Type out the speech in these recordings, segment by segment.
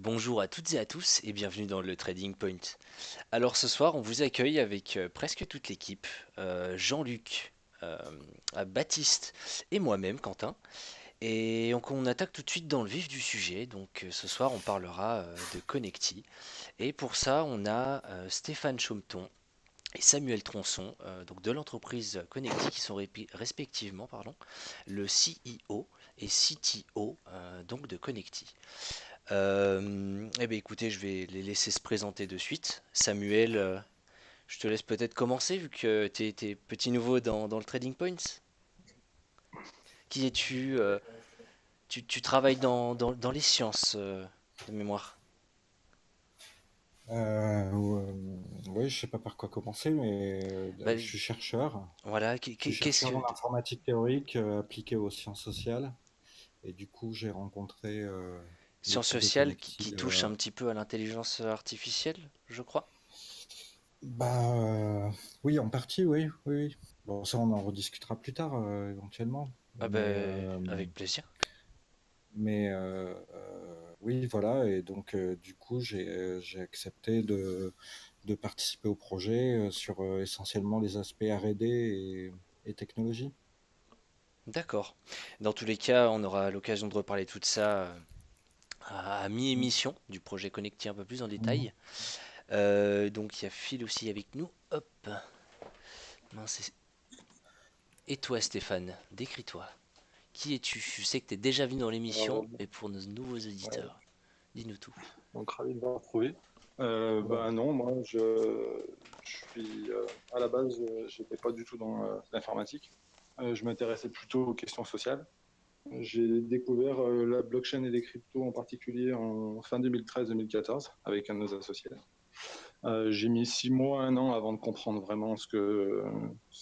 Bonjour à toutes et à tous et bienvenue dans le Trading Point. Alors ce soir, on vous accueille avec presque toute l'équipe, Jean-Luc, euh, Baptiste et moi-même, Quentin. Et donc on attaque tout de suite dans le vif du sujet. Donc ce soir, on parlera de Connecti. Et pour ça, on a Stéphane Chaumeton et Samuel Tronçon, donc de l'entreprise Connecti, qui sont respectivement le CEO et CTO donc de Connecti. Eh bien écoutez, je vais les laisser se présenter de suite. Samuel, je te laisse peut-être commencer vu que tu es petit nouveau dans le Trading Points. Qui es-tu tu travailles dans les sciences de mémoire. Oui, je sais pas par quoi commencer, mais Bah, je suis chercheur. voilà, Je suis qu'est-ce chercheur que... en informatique théorique appliquée aux sciences sociales. Et du coup, j'ai rencontré Sciences l'équipe de sociales qui Connecti. touche un petit peu à l'intelligence artificielle, je crois. Bah, oui, en partie, oui, oui, oui. Bon, ça, on en rediscutera plus tard, éventuellement. Ah Mais, ben, avec plaisir. oui, voilà. Et donc, du coup, j'ai accepté de participer au projet sur essentiellement les aspects R&D et technologie. D'accord. Dans tous les cas, on aura l'occasion de reparler de tout ça à mi-émission du projet Connecté un peu plus en Mhm. détail. Donc il y a Phil aussi avec nous. Hop. Mince. Et toi Stéphane, décris-toi. Qui es-tu? Je sais que tu es déjà venu dans l'émission, Euh, mais pour nos nouveaux ouais, auditeurs, dis-nous tout. donc ravi de vous retrouver. Voilà. Non, moi je suis à la base, j'étais pas du tout dans l'informatique. Je m'intéressais plutôt aux questions sociales. J'ai découvert la blockchain et les cryptos en particulier en fin 2013-2014 avec un de nos associés. J'ai mis 6 mois, un an avant de comprendre vraiment ce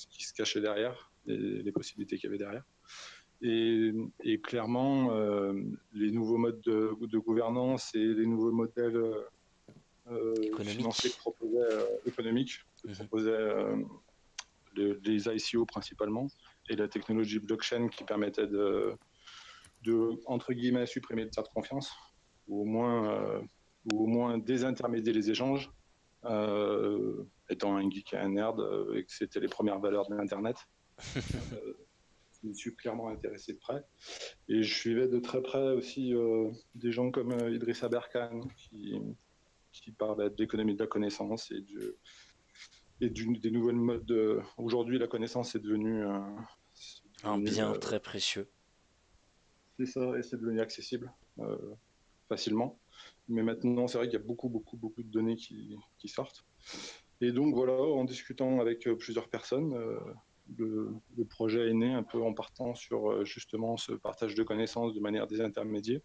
qui se cachait derrière, les possibilités qu'il y avait derrière. Et clairement, les nouveaux modes de gouvernance et les nouveaux modèles financiers Économique. économiques que Mhm. proposaient les ICO principalement, et la technologie blockchain qui permettait entre guillemets, supprimer le tiers de confiance, ou au moins désintermédier les échanges, étant un geek et un nerd, et que c'était les premières valeurs de l'Internet. Euh, je me suis clairement intéressé de près. Et je suivais de très près aussi des gens comme Idriss Aberkan qui parlaient de l'économie de la connaissance des nouvelles modes. Aujourd'hui, la connaissance est devenue, Un bien très précieux. c'est ça, et c'est devenu accessible facilement. Mais maintenant, c'est vrai qu'il y a beaucoup, beaucoup, beaucoup de données qui sortent. Et donc voilà, en discutant avec plusieurs personnes, le projet est né un peu en partant sur justement ce partage de connaissances de manière désintermédiée.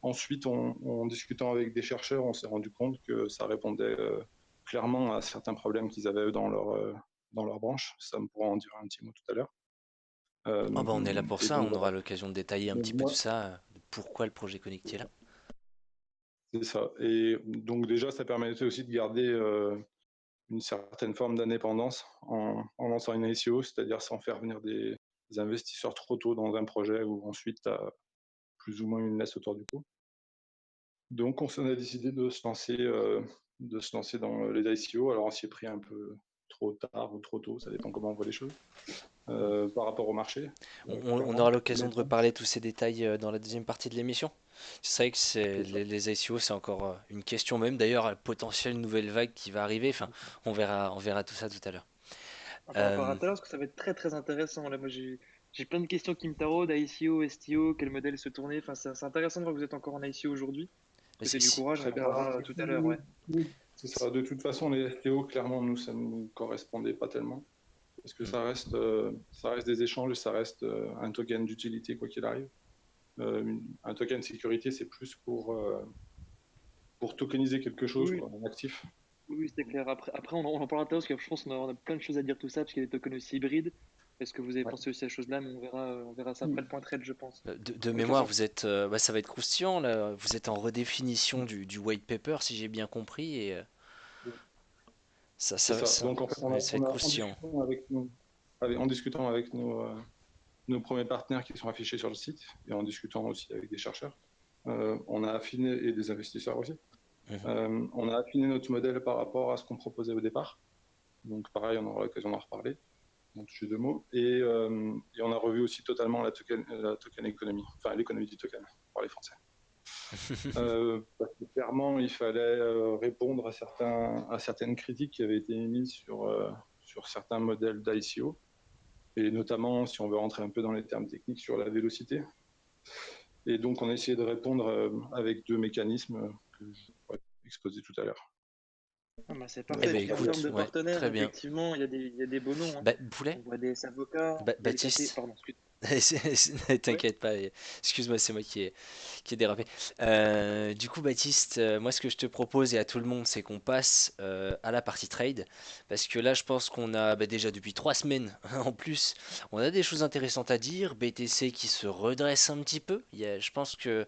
Ensuite, en discutant avec des chercheurs, on s'est rendu compte que ça répondait clairement à certains problèmes qu'ils avaient dans leur branche. Ça me pourra en dire un petit mot tout à l'heure. Oh bah on est là pour Et ça, donc on voilà. aura l'occasion de détailler un Donc petit peu tout moi, ça, pourquoi le projet Connecté est là. c'est ça. Et donc déjà, ça permettait aussi de garder une certaine forme d'indépendance en lançant une ICO, c'est-à-dire sans faire venir des investisseurs trop tôt dans un projet où ensuite tu as plus ou moins une laisse autour du cou. Donc, on s'en a décidé de se lancer dans les ICO. Alors, on s'y est pris un peu trop tard ou trop tôt, ça dépend comment on voit les choses, par rapport au marché, On aura clairement. l'occasion de reparler de tous ces détails dans la deuxième partie de l'émission. C'est vrai que C'est ça. les ICO, c'est encore une question même. D'ailleurs, la potentielle nouvelle vague qui va arriver. Enfin, on verra tout ça tout à l'heure. Par rapport Euh, à tout à l'heure, parce que ça va être très très intéressant. Là, moi, j'ai plein de questions qui me taraudent. ICO, STO, quel modèle se tourner. Enfin, c'est intéressant de voir que vous êtes encore en ICO aujourd'hui. mais Côté du courage, on Très en bien. parlera tout à l'heure, ouais. C'est ça. De toute façon, les STO, clairement, nous, ça ne nous correspondait pas tellement. Parce que hmm. ça reste des échanges et ça reste un token d'utilité, quoi qu'il arrive. Un token de sécurité, c'est plus pour tokeniser quelque chose, Oui, quoi, un actif. oui, c'était clair. Après on en parlera tout à l'heure, parce que je pense qu'on a plein de choses à dire tout ça, parce qu'il y a des tokens aussi hybrides. Est-ce que vous avez Ouais. pensé aussi à ces choses-là, mais on verra ça après le point trade, je pense. De Oui, c'est mémoire, ça. vous êtes, bah, ça va être croustillant là. Vous êtes en redéfinition du white paper, si j'ai bien compris, et C'est ça. Donc en fait, ouais, ça va être en croustillant. discutant avec en discutant avec nos premiers partenaires qui sont affichés sur le site et en discutant aussi avec des chercheurs, On a affiné, et des investisseurs aussi, on a affiné notre modèle par rapport à ce qu'on proposait au départ. Donc pareil, on aura l'occasion d'en reparler, en toucher deux mots. Et on a revu aussi totalement la token économie, enfin l'économie du token, par les Français. Parce que clairement, il fallait répondre à certaines critiques qui avaient été émises sur certains modèles d'ICO, et notamment, si on veut rentrer un peu dans les termes techniques, sur la vélocité. Et donc, on a essayé de répondre avec deux mécanismes que je vais exposer tout à l'heure. Ah bah c'est Eh parfait. ben, Puis en écoute, termes de ouais, partenaires, très bien. effectivement, il y a des beaux noms, hein. Boulet? On voit des avocats, il y a le KT, Baptiste? pardon, excuse. Ouais. T'inquiète pas, excuse-moi, c'est moi qui ai dérapé. Du coup, Baptiste, moi ce que je te propose et à tout le monde, c'est qu'on passe à la partie trade. Parce que là, je pense qu'on a déjà depuis 3 semaines en plus, on a des choses intéressantes à dire. BTC qui se redresse un petit peu. Je pense que.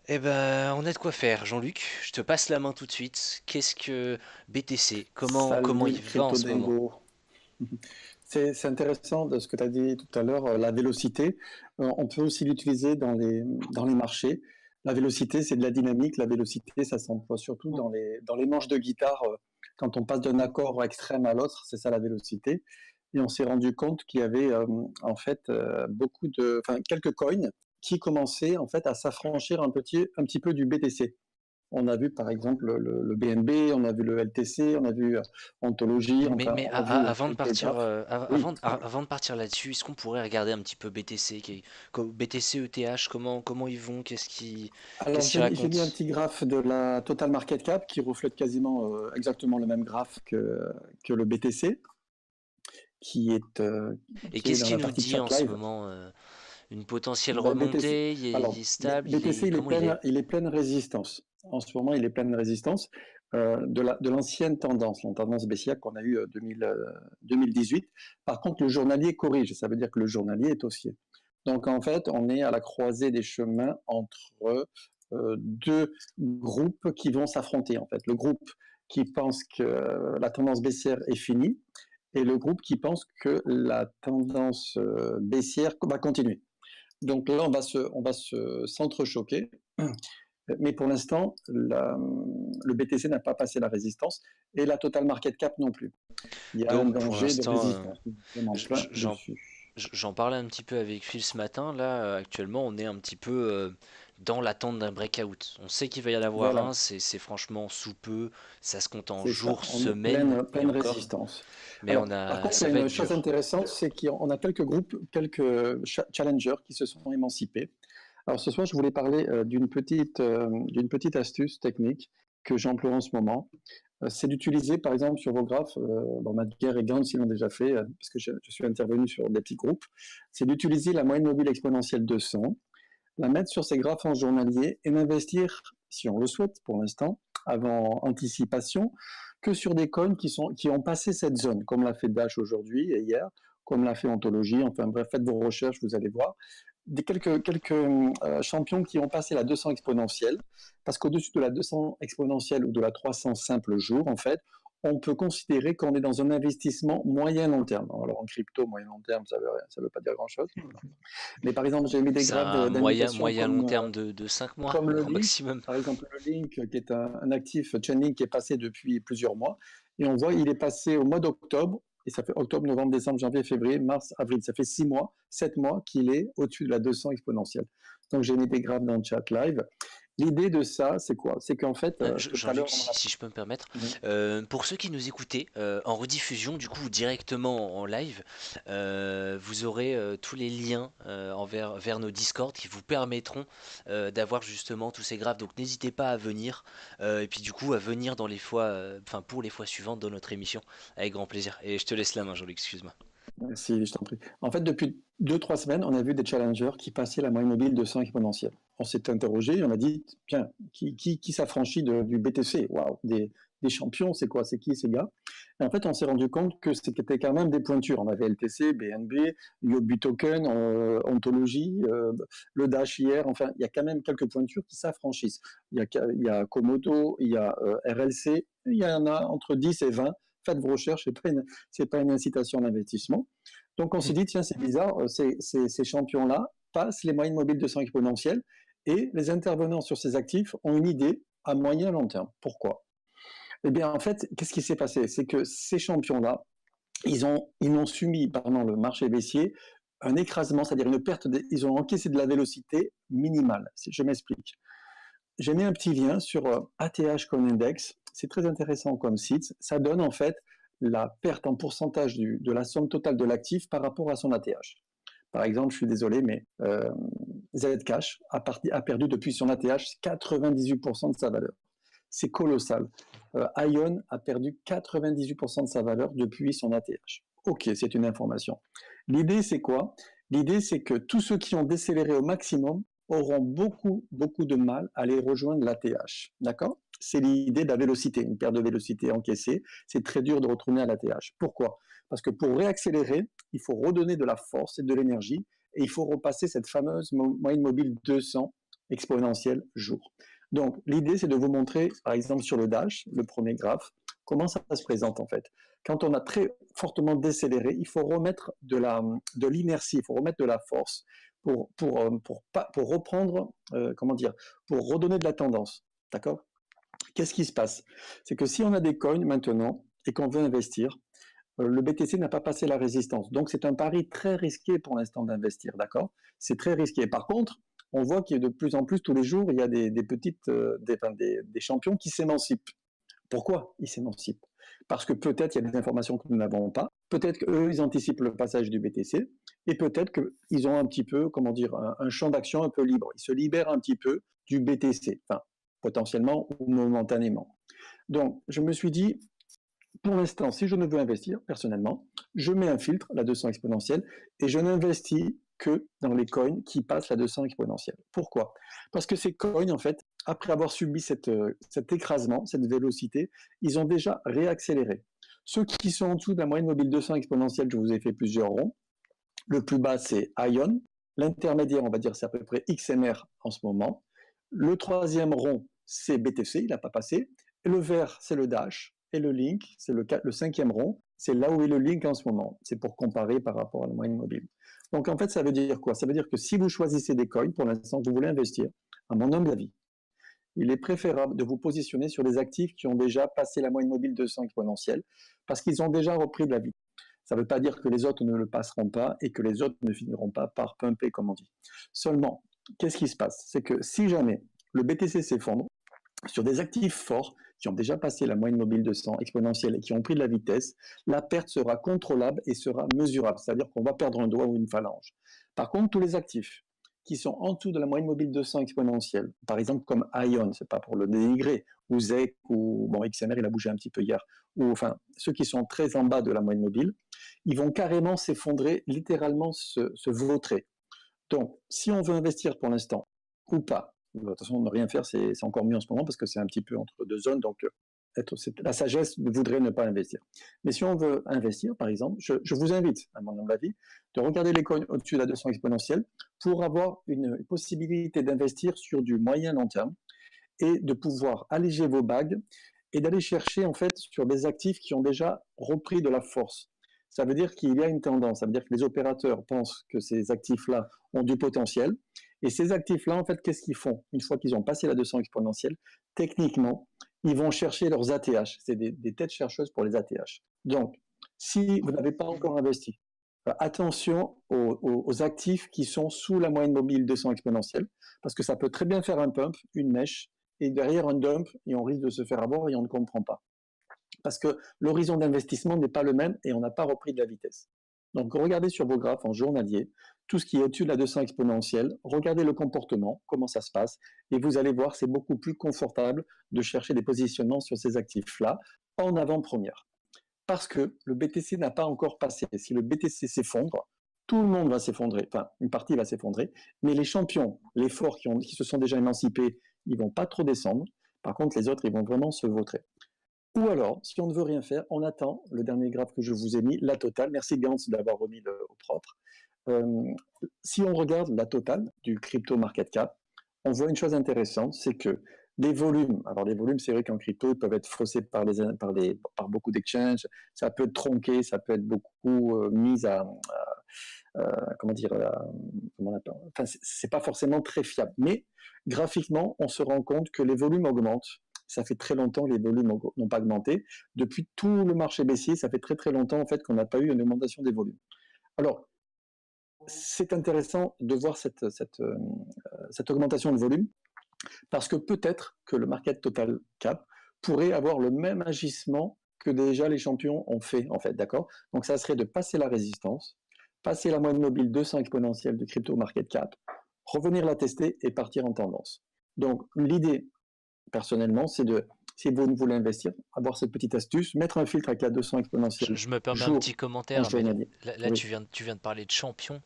Eh ben, on a de quoi faire. Jean-Luc, je te passe la main tout de suite. Qu'est-ce que BTC? Comment Salut il le va en crypto ce moment? dingo. C'est intéressant de ce que tu as dit tout à l'heure, la vélocité. On peut aussi l'utiliser dans les marchés. La vélocité, c'est de la dynamique. La vélocité, ça s'emploie surtout dans les manches de guitare. Quand on passe d'un accord extrême à l'autre, c'est ça la vélocité. Et on s'est rendu compte qu'il y avait en fait quelques coins qui commençaient en fait à s'affranchir un petit peu du BTC. On a vu par exemple le BNB, on a vu le LTC, on a vu Ontologie, enfin Mais on a vu avant de quelques partir, graphes. Oui, avant de partir là-dessus, est-ce qu'on pourrait regarder un petit peu BTC, BTC, ETH, comment ils vont, alors qu'est-ce qu'ils j'ai racontent? mis un petit graphe de la Total Market Cap qui reflète quasiment exactement le même graphe que le BTC, qui est, euh, Et qui est qu'est-ce dans qu'il la nous partie dit chat en ce live. moment? Une potentielle Ben, BTC, remontée, il est stable, BTC, comment il est? il est pleine résistance. En ce moment, il est pleine résistance de l'ancienne tendance, la tendance baissière qu'on a eue 2018. Par contre, le journalier corrige. Ça veut dire que le journalier est haussier. Donc, en fait, on est à la croisée des chemins entre deux groupes qui vont s'affronter. En fait, le groupe qui pense que la tendance baissière est finie et le groupe qui pense que la tendance baissière va continuer. Donc là, on va s'entrechoquer. Mais pour l'instant, le BTC n'a pas passé la résistance et la Total Market Cap non plus. Il y a un Donc pour danger de l'instant, résistance. Nous sommes en j- plein j'en dessus. j'en parlais un petit peu avec Phil ce matin. Là, actuellement, on est un petit peu dans l'attente d'un breakout. On sait qu'il va y en avoir un, Voilà, c'est franchement sous peu, ça se compte en c'est ça. jours, On est semaines et pleine encore. résistance. Mais Alors, par contre, il ça y a va une être chose dur. intéressante, c'est qu'on a quelques groupes, quelques challengers qui se sont émancipés. Alors ce soir, je voulais parler d'une petite astuce technique que j'emploie en ce moment. C'est d'utiliser, par exemple, sur vos graphes, bon, Madger et Gantz, ils l'ont déjà fait, parce que je suis intervenu sur des petits groupes, c'est d'utiliser la moyenne mobile exponentielle 200, la mettre sur ces graphes en journalier et n'investir, si on le souhaite pour l'instant, avant anticipation, que sur des coins qui ont passé cette zone, comme l'a fait Dash aujourd'hui et hier, comme l'a fait Ontologie, enfin bref, faites vos recherches, vous allez voir. Quelques champions qui ont passé la 200 exponentielle, parce qu'au-dessus de la 200 exponentielle ou de la 300 simple jour, en fait, on peut considérer qu'on est dans un investissement moyen-long terme. Alors en crypto, moyen-long terme, ça veut pas dire grand-chose. Mais par exemple, j'ai mis des C'est graphes un d'indication moyen long terme de 5 mois, comme le grand Link, maximum. par exemple le Link, qui est un actif Chainlink qui est passé depuis plusieurs mois, et on voit il est passé au mois d'octobre, et ça fait octobre, novembre, décembre, janvier, février, mars, avril, ça fait 6 mois, 7 mois qu'il est au-dessus de la 200 exponentielle. Donc j'ai mis des graphes dans le chat live. L'idée de ça, c'est quoi? C'est qu'en fait, tout à Jean-Luc, l'heure, on en a... si je peux me permettre, Oui. pour ceux qui nous écoutaient en rediffusion, du coup directement en live, vous aurez tous les liens vers nos Discord qui vous permettront d'avoir justement tous ces graphes. Donc n'hésitez pas à venir et puis du coup à venir dans les fois, enfin pour les fois suivantes dans notre émission avec grand plaisir. Et je te laisse la main, Jean-Luc, excuse-moi. Merci, je t'en prie. En fait, depuis 2, 3 semaines, on a vu des challengers qui passaient la moyenne mobile de 100 exponentielle. On s'est interrogé, on a dit, tiens, qui s'affranchit du BTC? Waouh, des champions, c'est quoi? C'est qui ces gars? Et en fait, on s'est rendu compte que c'était quand même des pointures. On avait LTC, BNB, Yobi Token, Ontologie, le Dash hier. Enfin, il y a quand même quelques pointures qui s'affranchissent. Il y a Komodo, il y a RLC, il y en a entre 10 et 20. Faites vos recherches, c'est pas une incitation à l'investissement. Donc on s'est dit, tiens, c'est bizarre, ces champions-là passent les moyennes mobiles de 100 exponentielles Et les intervenants sur ces actifs ont une idée à moyen long terme. Pourquoi? Eh bien, en fait, qu'est-ce qui s'est passé? C'est que ces champions-là, ils ont subi, pendant le marché baissier, un écrasement, c'est-à-dire une perte, ils ont encaissé de la vélocité minimale. Je m'explique. J'ai mis un petit lien sur ATH Coindex. C'est très intéressant comme site. Ça donne en fait la perte en pourcentage de la somme totale de l'actif par rapport à son ATH. Par exemple, je suis désolé, mais Zcash a perdu depuis son ATH 98% de sa valeur. C'est colossal. Ion a perdu 98% de sa valeur depuis son ATH. Ok, c'est une information. L'idée, c'est quoi? L'idée, c'est que tous ceux qui ont décéléré au maximum auront beaucoup de mal à aller rejoindre l'ATH. D'accord? C'est l'idée de la vélocité, une perte de vélocité encaissée. C'est très dur de retourner à l'ATH. Pourquoi? Parce que pour réaccélérer, il faut redonner de la force et de l'énergie et il faut repasser cette fameuse moyenne mobile 200 exponentielle jour. Donc, l'idée, c'est de vous montrer, par exemple, sur le Dash, le premier graphe, comment ça se présente en fait. Quand on a très fortement décéléré, il faut remettre de l'inertie, il faut remettre de la force pour reprendre, pour redonner de la tendance. D'accord? Qu'est-ce qui se passe? C'est que si on a des coins maintenant et qu'on veut investir, le BTC n'a pas passé la résistance. Donc, c'est un pari très risqué pour l'instant d'investir, d'accord? C'est très risqué. Par contre, on voit qu'il y a de plus en plus, tous les jours, il y a des champions qui s'émancipent. Pourquoi ils s'émancipent? Parce que peut-être il y a des informations que nous n'avons pas, peut-être qu'eux, ils anticipent le passage du BTC, et peut-être qu'ils ont un petit peu, un champ d'action un peu libre. Ils se libèrent un petit peu du BTC, enfin, potentiellement ou momentanément. Donc, je me suis dit, pour l'instant, si je ne veux investir, personnellement, je mets un filtre, la 200 exponentielle, et je n'investis que dans les coins qui passent la 200 exponentielle. Pourquoi? Parce que ces coins, en fait, après avoir subi cet écrasement, cette vélocité, ils ont déjà réaccéléré. Ceux qui sont en dessous de la moyenne mobile 200 exponentielle, je vous ai fait plusieurs ronds. Le plus bas, c'est Ion. L'intermédiaire, on va dire, c'est à peu près XMR en ce moment. Le troisième rond, c'est BTC, il n'a pas passé. Et le vert, c'est le Dash. Et le Link, c'est le cinquième rond. C'est là où est le Link en ce moment. C'est pour comparer par rapport à la moyenne mobile. Donc, en fait, ça veut dire quoi? Ça veut dire que si vous choisissez des coins, pour l'instant, vous voulez investir, à mon humble avis, il est préférable de vous positionner sur des actifs qui ont déjà passé la moyenne mobile 200 exponentielle parce qu'ils ont déjà repris de la vie. Ça ne veut pas dire que les autres ne le passeront pas et que les autres ne finiront pas par pumper, comme on dit. Seulement, qu'est-ce qui se passe? C'est que si jamais le BTC s'effondre, sur des actifs forts qui ont déjà passé la moyenne mobile 200 exponentielle et qui ont pris de la vitesse, la perte sera contrôlable et sera mesurable. C'est-à-dire qu'on va perdre un doigt ou une phalange. Par contre, tous les actifs qui sont en dessous de la moyenne mobile 200 exponentielle, par exemple comme Ion, c'est pas pour le dénigrer, ou ZEC, ou bon, XMR, il a bougé un petit peu hier, ou enfin, ceux qui sont très en bas de la moyenne mobile, ils vont carrément s'effondrer, littéralement se vautrer. Donc, si on veut investir pour l'instant, ou pas, de toute façon, ne rien faire, c'est encore mieux en ce moment parce que c'est un petit peu entre deux zones, donc la sagesse voudrait ne pas investir. Mais si on veut investir, par exemple, je vous invite, à mon humble avis, de regarder les coins au-dessus de la 200 exponentielle pour avoir une possibilité d'investir sur du moyen long terme et de pouvoir alléger vos bagues et d'aller chercher en fait sur des actifs qui ont déjà repris de la force. Ça veut dire qu'il y a une tendance, ça veut dire que les opérateurs pensent que ces actifs-là ont du potentiel. Et ces actifs-là, en fait, qu'est-ce qu'ils font? Une fois qu'ils ont passé la 200 exponentielle, techniquement, ils vont chercher leurs ATH. C'est des têtes chercheuses pour les ATH. Donc, si vous n'avez pas encore investi, attention aux actifs qui sont sous la moyenne mobile 200 exponentielle, parce que ça peut très bien faire un pump, une mèche, et derrière un dump, et on risque de se faire avoir et on ne comprend pas. Parce que l'horizon d'investissement n'est pas le même et on n'a pas repris de la vitesse. Donc, regardez sur vos graphes en journalier, tout ce qui est au-dessus de la 200 exponentielle, regardez le comportement, comment ça se passe, et vous allez voir, c'est beaucoup plus confortable de chercher des positionnements sur ces actifs-là en avant-première. Parce que le BTC n'a pas encore passé. Si le BTC s'effondre, tout le monde va s'effondrer, enfin, une partie va s'effondrer, mais les champions, les forts qui se sont déjà émancipés, ils ne vont pas trop descendre. Par contre, les autres, ils vont vraiment se vautrer. Ou alors, si on ne veut rien faire, on attend le dernier graphe que je vous ai mis, la totale. Merci Gantz d'avoir remis au propre. Si on regarde la totale du crypto market cap, on voit une chose intéressante, c'est que les volumes, alors les volumes, c'est vrai qu'en crypto, ils peuvent être faussés par beaucoup d'exchanges, ça peut être tronqué, ça peut être beaucoup mis comment dire, comment on appelle, enfin, c'est pas forcément très fiable. Mais graphiquement, on se rend compte que les volumes augmentent. Ça fait très longtemps que les volumes n'ont pas augmenté. Depuis tout le marché baissier, ça fait très très longtemps en fait qu'on n'a pas eu une augmentation des volumes. Alors, c'est intéressant de voir cette augmentation de volume parce que peut-être que le market total cap pourrait avoir le même agissement que déjà les champions ont fait, en fait, d'accord? Donc, ça serait de passer la résistance, passer la moyenne mobile 200 exponentielle du crypto market cap, revenir la tester et partir en tendance. Donc, l'idée, personnellement, c'est de, si vous voulez investir, avoir cette petite astuce, mettre un filtre avec la 200 exponentielle Je me permets un petit jour en commentaire, mais journalier. là, Oui, tu viens de parler de champions,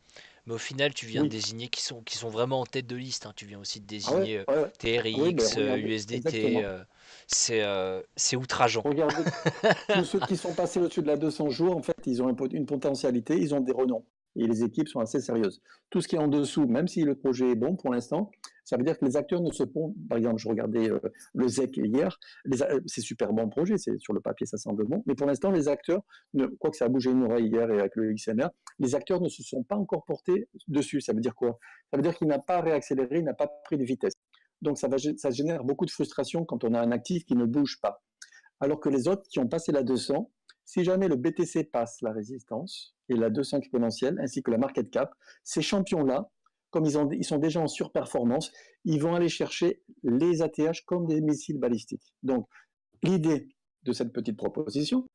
mais au final tu viens de oui. désigner qui sont vraiment en tête de liste, hein. Tu viens aussi de Ah ouais, désigner ouais, ouais. Oui, ben TRX, regardez, USDT, exactement. c'est outrageant. Regardez, tous ceux qui sont passés au-dessus de la 200 jours, en fait, ils ont une potentialité, ils ont des renoms. Et les équipes sont assez sérieuses. Tout ce qui est en dessous, même si le projet est bon pour l'instant, ça veut dire que les acteurs ne se font. Par exemple, je regardais le ZEC hier, c'est super bon projet, sur le papier, ça semble bon. Mais pour l'instant, les acteurs, quoique ça a bougé une oreille hier et avec le XMR, les acteurs ne se sont pas encore portés dessus. Ça veut dire quoi? Ça veut dire qu'il n'a pas réaccéléré, il n'a pas pris de vitesse. Donc ça génère beaucoup de frustration quand on a un actif qui ne bouge pas. Alors que les autres qui ont passé la 200, si jamais le BTC passe la résistance et la 200 exponentielle, ainsi que la market cap, ces champions-là, comme ils sont déjà en surperformance, ils vont aller chercher les ATH comme des missiles balistiques. Donc, l'idée de cette petite proposition,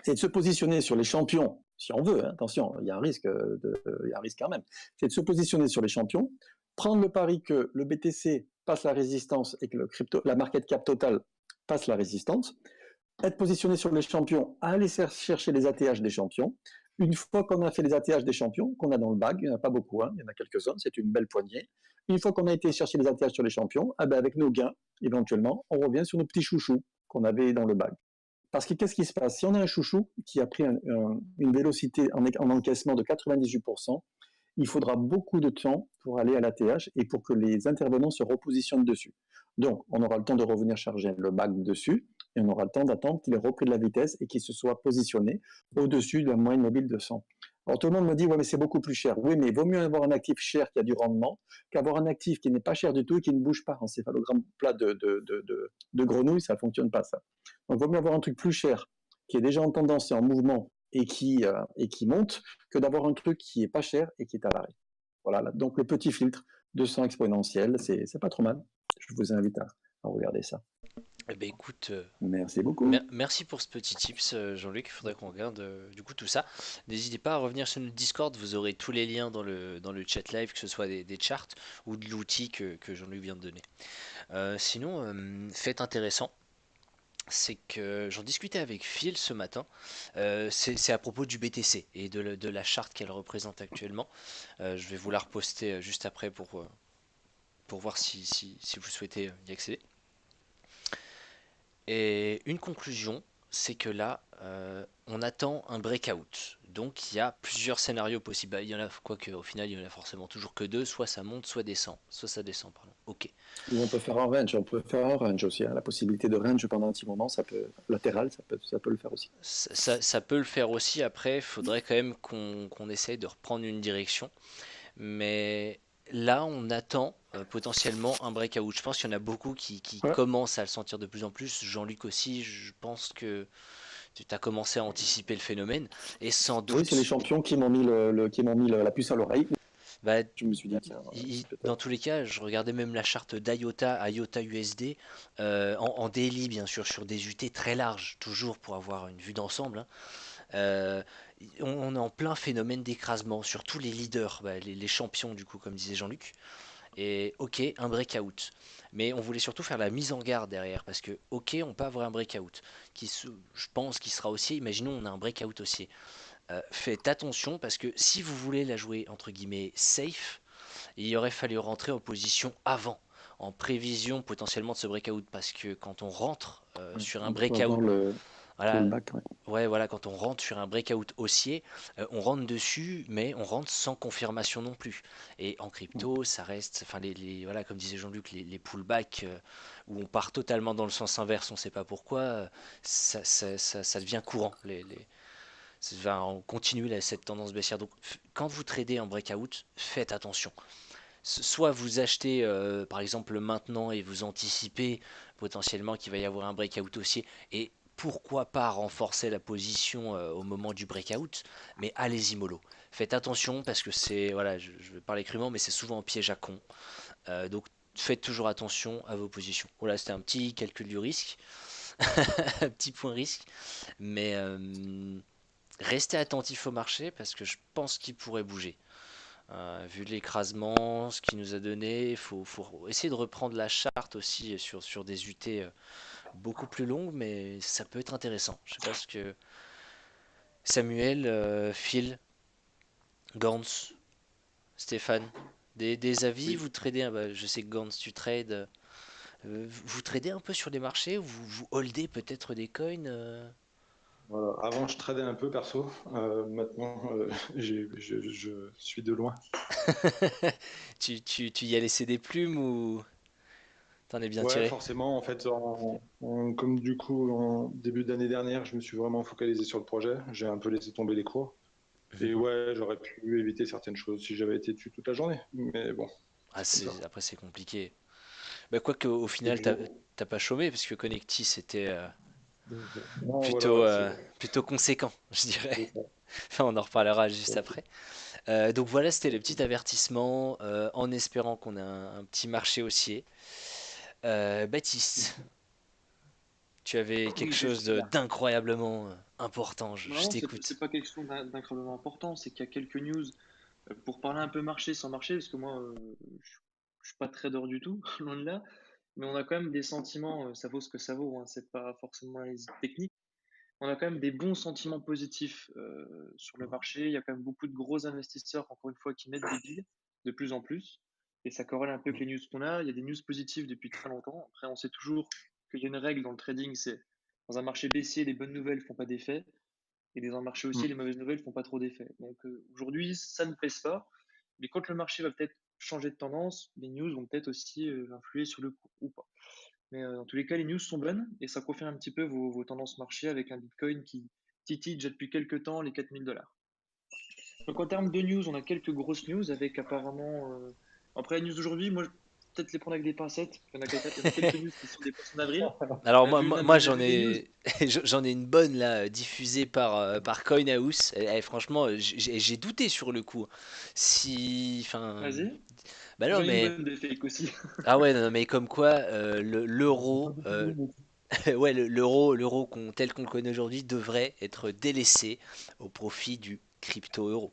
c'est de se positionner sur les champions, si on veut, hein, attention, il y a un risque, il y a un risque quand même, c'est de se positionner sur les champions, prendre le pari que le BTC passe la résistance et que la market cap totale passe la résistance, être positionné sur les champions, aller chercher les ATH des champions. Une fois qu'on a fait les ATH des champions, qu'on a dans le bag, il n'y en a pas beaucoup, hein, il y en a quelques-uns, c'est une belle poignée. Une fois qu'on a été chercher les ATH sur les champions, eh ben avec nos gains, éventuellement, on revient sur nos petits chouchous qu'on avait dans le bag. Parce que qu'est-ce qui se passe? Si on a un chouchou qui a pris une vélocité en encaissement de 98%, il faudra beaucoup de temps pour aller à l'ATH et pour que les intervenants se repositionnent dessus. Donc, on aura le temps de revenir charger le bag dessus et on aura le temps d'attendre qu'il ait repris de la vitesse et qu'il se soit positionné au-dessus de la moyenne mobile de 100. Alors, tout le monde me dit, ouais, mais c'est beaucoup plus cher. Oui, mais il vaut mieux avoir un actif cher qui a du rendement qu'avoir un actif qui n'est pas cher du tout et qui ne bouge pas. En céphalogramme plat de grenouille, ça ne fonctionne pas, ça. Donc, il vaut mieux avoir un truc plus cher qui est déjà en tendance et en mouvement et qui monte que d'avoir un truc qui est pas cher et qui est à l'arrêt. Voilà, donc le petit filtre 200 exponentiel, c'est pas trop mal. Je vous invite à regarder ça. Eh ben écoute, Merci beaucoup. merci pour ce petit tips, Jean-Luc. Il faudrait qu'on regarde du coup tout ça. N'hésitez pas à revenir sur notre Discord, vous aurez tous les liens dans le chat live, que ce soit des charts ou de l'outil que Jean-Luc vient de donner. Sinon, fait intéressant, c'est que j'en discutais avec Phil ce matin. C'est à propos du BTC et de la charte qu'elle représente actuellement. Je vais vous la reposter juste après pour voir si vous souhaitez y accéder. Et une conclusion, c'est que là, on attend un breakout. Donc il y a plusieurs scénarios possibles. Bah, il y en a, quoique au final, il y en a forcément toujours que deux, soit ça monte, soit descend. Soit ça descend, pardon. Ok. Ou on peut faire un range, aussi. Hein. La possibilité de range pendant un petit moment, ça peut, latéral, ça peut le faire aussi. Ça peut le faire aussi. Après, il faudrait quand même qu'on essaye de reprendre une direction. Mais là, on attend potentiellement un breakout. Je pense qu'il y en a beaucoup qui Ouais. commencent à le sentir de plus en plus. Jean-Luc aussi, je pense que tu as commencé à anticiper le phénomène. Et sans Oui, c'est les doute, champions qui m'ont mis, la puce à l'oreille. bah, Je me suis dit, tiens, dans peut-être. tous les cas, je regardais même la charte d'IOTA, IOTA USD, en daily bien sûr, sur des UT très larges, toujours pour avoir une vue d'ensemble, hein. Euh, on est en plein phénomène d'écrasement sur tous les leaders, bah, les champions du coup, comme disait Jean-Luc. Et ok, un breakout. Mais on voulait surtout faire la mise en garde derrière, parce que ok, on peut avoir un breakout, je pense qu'il sera haussier, imaginons on a un breakout haussier. Faites attention, parce que si vous voulez la jouer entre guillemets safe, il aurait fallu rentrer en position avant, en prévision potentiellement de ce breakout, parce que quand on rentre Ouais. sur un On peut breakout, avoir le voilà, pullback. Ouais. ouais, voilà, quand on rentre sur un breakout haussier, on rentre dessus, mais on rentre sans confirmation non plus. Et en crypto, ça reste, enfin, voilà, comme disait Jean-Luc, les pullbacks où on part totalement dans le sens inverse, on ne sait pas pourquoi, ça devient courant. On continue cette tendance baissière. Donc, quand vous tradez en breakout, faites attention. Soit vous achetez par exemple maintenant et vous anticipez potentiellement qu'il va y avoir un breakout haussier et pourquoi pas renforcer la position au moment du breakout, mais allez-y mollo. Faites attention parce que c'est, voilà, je vais parler crûment, mais c'est souvent un piège à con. Donc faites toujours attention à vos positions. Voilà, c'était un petit calcul du risque, un petit point risque, mais restez attentif au marché parce que je pense qu'il pourrait bouger. Vu l'écrasement, ce qu'il nous a donné, il faut essayer de reprendre la charte aussi sur des UT beaucoup plus longues, mais ça peut être intéressant. Je sais pas ce que Samuel, Phil, Gantz, Stéphane, des avis, Oui. vous tradez, je sais que Gantz, tu trades, vous tradez un peu sur les marchés, ou vous holdez peut-être des coins Voilà. Avant, je tradais un peu perso. Maintenant, je suis de loin. tu y as laissé des plumes ou t'en es bien Ouais, tiré? forcément. En fait, comme du coup, en début d'année dernière, je me suis vraiment focalisé sur le projet. J'ai un peu laissé tomber les cours. Mhm. Et ouais, j'aurais pu éviter certaines choses si j'avais été dessus toute la journée. Mais bon, Ah, c'est comme ça. après c'est compliqué. Bah, quoique au Et final du coup, t'as pas chômé parce que Connectis c'était non, voilà, plutôt, ouais, plutôt conséquent, je dirais. c'est ça. Enfin, on en reparlera juste après. Donc voilà, c'était le petit avertissement en espérant qu'on ait un petit marché haussier. Baptiste, tu avais quelque Oui, chose d'incroyablement important, je non, c'est t'écoute. pas quelque chose d'incroyablement important, c'est qu'il y a quelques news pour parler un peu marché sans marché, parce que moi, je suis pas trader du tout, loin de là, mais on a quand même des sentiments, ça vaut ce que ça vaut, hein, c'est pas forcément les techniques. On a quand même des bons sentiments positifs sur le marché. Il y a quand même beaucoup de gros investisseurs, encore une fois, qui mettent des billes de plus en plus. Et ça corrèle un peu avec les news qu'on a. Il y a des news positives depuis très longtemps. Après, on sait toujours qu'il y a une règle dans le trading, c'est dans un marché baissier, les bonnes nouvelles font pas d'effet. Et dans un marché haussier, les mauvaises nouvelles font pas trop d'effet. Donc aujourd'hui, ça ne pèse pas. Mais quand le marché va peut-être changer de tendance, les news vont peut-être aussi influer sur le cours ou pas. Mais dans tous les cas, les news sont bonnes et ça confirme un petit peu vos tendances marché avec un Bitcoin qui titille déjà depuis quelques temps les 4000 $. Donc en termes de news, on a quelques grosses news avec apparemment. Après les news d'aujourd'hui, moi, peut-être les prendre avec des pincettes. Il y en a quelques news qui sont des poissons d'avril. Alors Vu on a j'en vu des news. ai j'en ai une bonne là diffusée par CoinHouse. Et franchement, j'ai douté sur le coup. Si, enfin, Vas-y. bah non J'en ai une mais bonne des fakes aussi. ah ouais non, mais comme quoi l'euro ouais, l'euro tel qu'on le connaît aujourd'hui devrait être délaissé au profit du crypto-euro.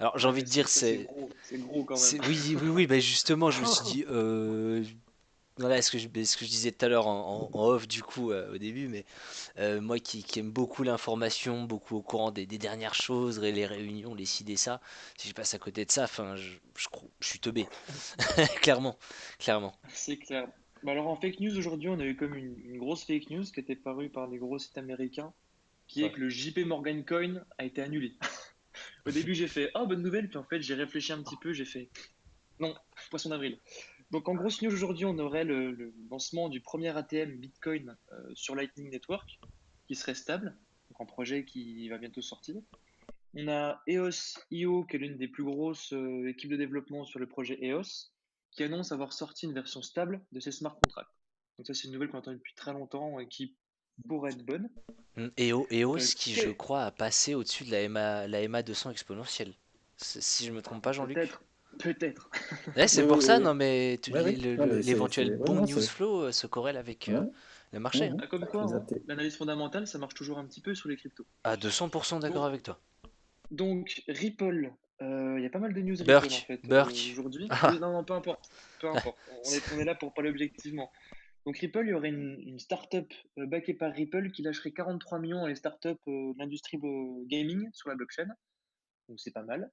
Alors j'ai Ouais, envie mais de dire c'est gros. C'est gros quand même. oui, bah justement je me suis dit voilà ce que je disais tout à l'heure en off du coup au début, mais moi qui aime beaucoup l'information, beaucoup au courant des dernières choses, les réunions, les ci, des ça, si je passe à côté de ça, enfin je suis teubé, clairement, clairement. C'est clair. Bah alors en fake news aujourd'hui, on a eu comme une grosse fake news qui était parue par des gros sites américains, qui est Ouais. que le JP Morgan Coin a été annulé. Au début, j'ai fait bonne nouvelle, puis en fait, j'ai réfléchi un petit peu, j'ai fait non, poisson d'avril. Donc en grosse news aujourd'hui, on aurait le lancement du premier ATM Bitcoin sur Lightning Network qui serait stable, donc un projet qui va bientôt sortir. On a EOS.io, qui est l'une des plus grosses équipes de développement sur le projet EOS, qui annonce avoir sorti une version stable de ses smart contracts. Donc ça, c'est une nouvelle qu'on attend depuis très longtemps et qui pourrait être bonne. EOS Euh, qui je que- crois a passé au-dessus de la MA 200 exponentielle. Si je me trompe pas Jean-Luc. Peut-être, peut-être. Ouais, Oui, c'est oui, pour oui, ça, oui. non mais Oui, oui. Non, mais l'éventuel ouais, bon non, news flow se corrèle avec ouais. le marché, hein. Mhm. Comme quoi, Les hein, athées. l'analyse fondamentale, ça marche toujours un petit peu sur les cryptos. À 200% d'accord Donc, avec toi. donc Ripple, il y a pas mal de news Ripple en fait Burk. aujourd'hui. Oui, Ah, non, non, peu importe. Peu importe. On est là pour parler objectivement. Donc Ripple, il y aurait une startup backée par Ripple qui lâcherait 43 millions à les startups de l'industrie gaming sur la blockchain. Donc c'est pas mal.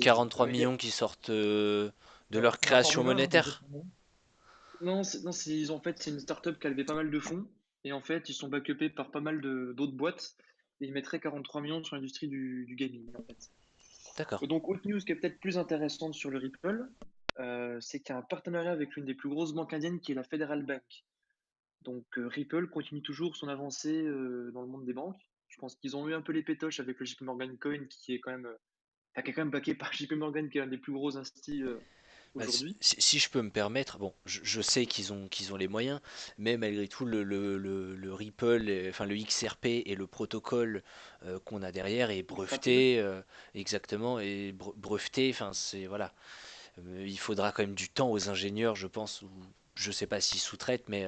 43 Il y a- millions qui sortent de leur création monétaire. Non, non, en fait, c'est une startup qui a levé pas mal de fonds. Et en fait, ils sont backupés par pas mal d'autres boîtes. Et ils mettraient 43 millions sur l'industrie du gaming, en fait. D'accord. Donc, autre news qui est peut-être plus intéressante sur le Ripple, c'est qu'il y a un partenariat avec l'une des plus grosses banques indiennes qui est la Federal Bank. Donc, Ripple continue toujours son avancée dans le monde des banques. Je pense qu'ils ont eu un peu les pétoches avec le JP Morgan Coin qui est quand même, qui est quand même backé par JP Morgan qui est un des plus gros instis Bah, aujourd'hui. si je peux me permettre, bon, je sais qu'ils ont les moyens, mais malgré tout, le Ripple, enfin le XRP et le protocole qu'on a derrière est Ultra-P. breveté, exactement, et breveté, enfin c'est voilà. Il faudra quand même du temps aux ingénieurs, je pense, ou je sais pas s'ils sous-traitent, mais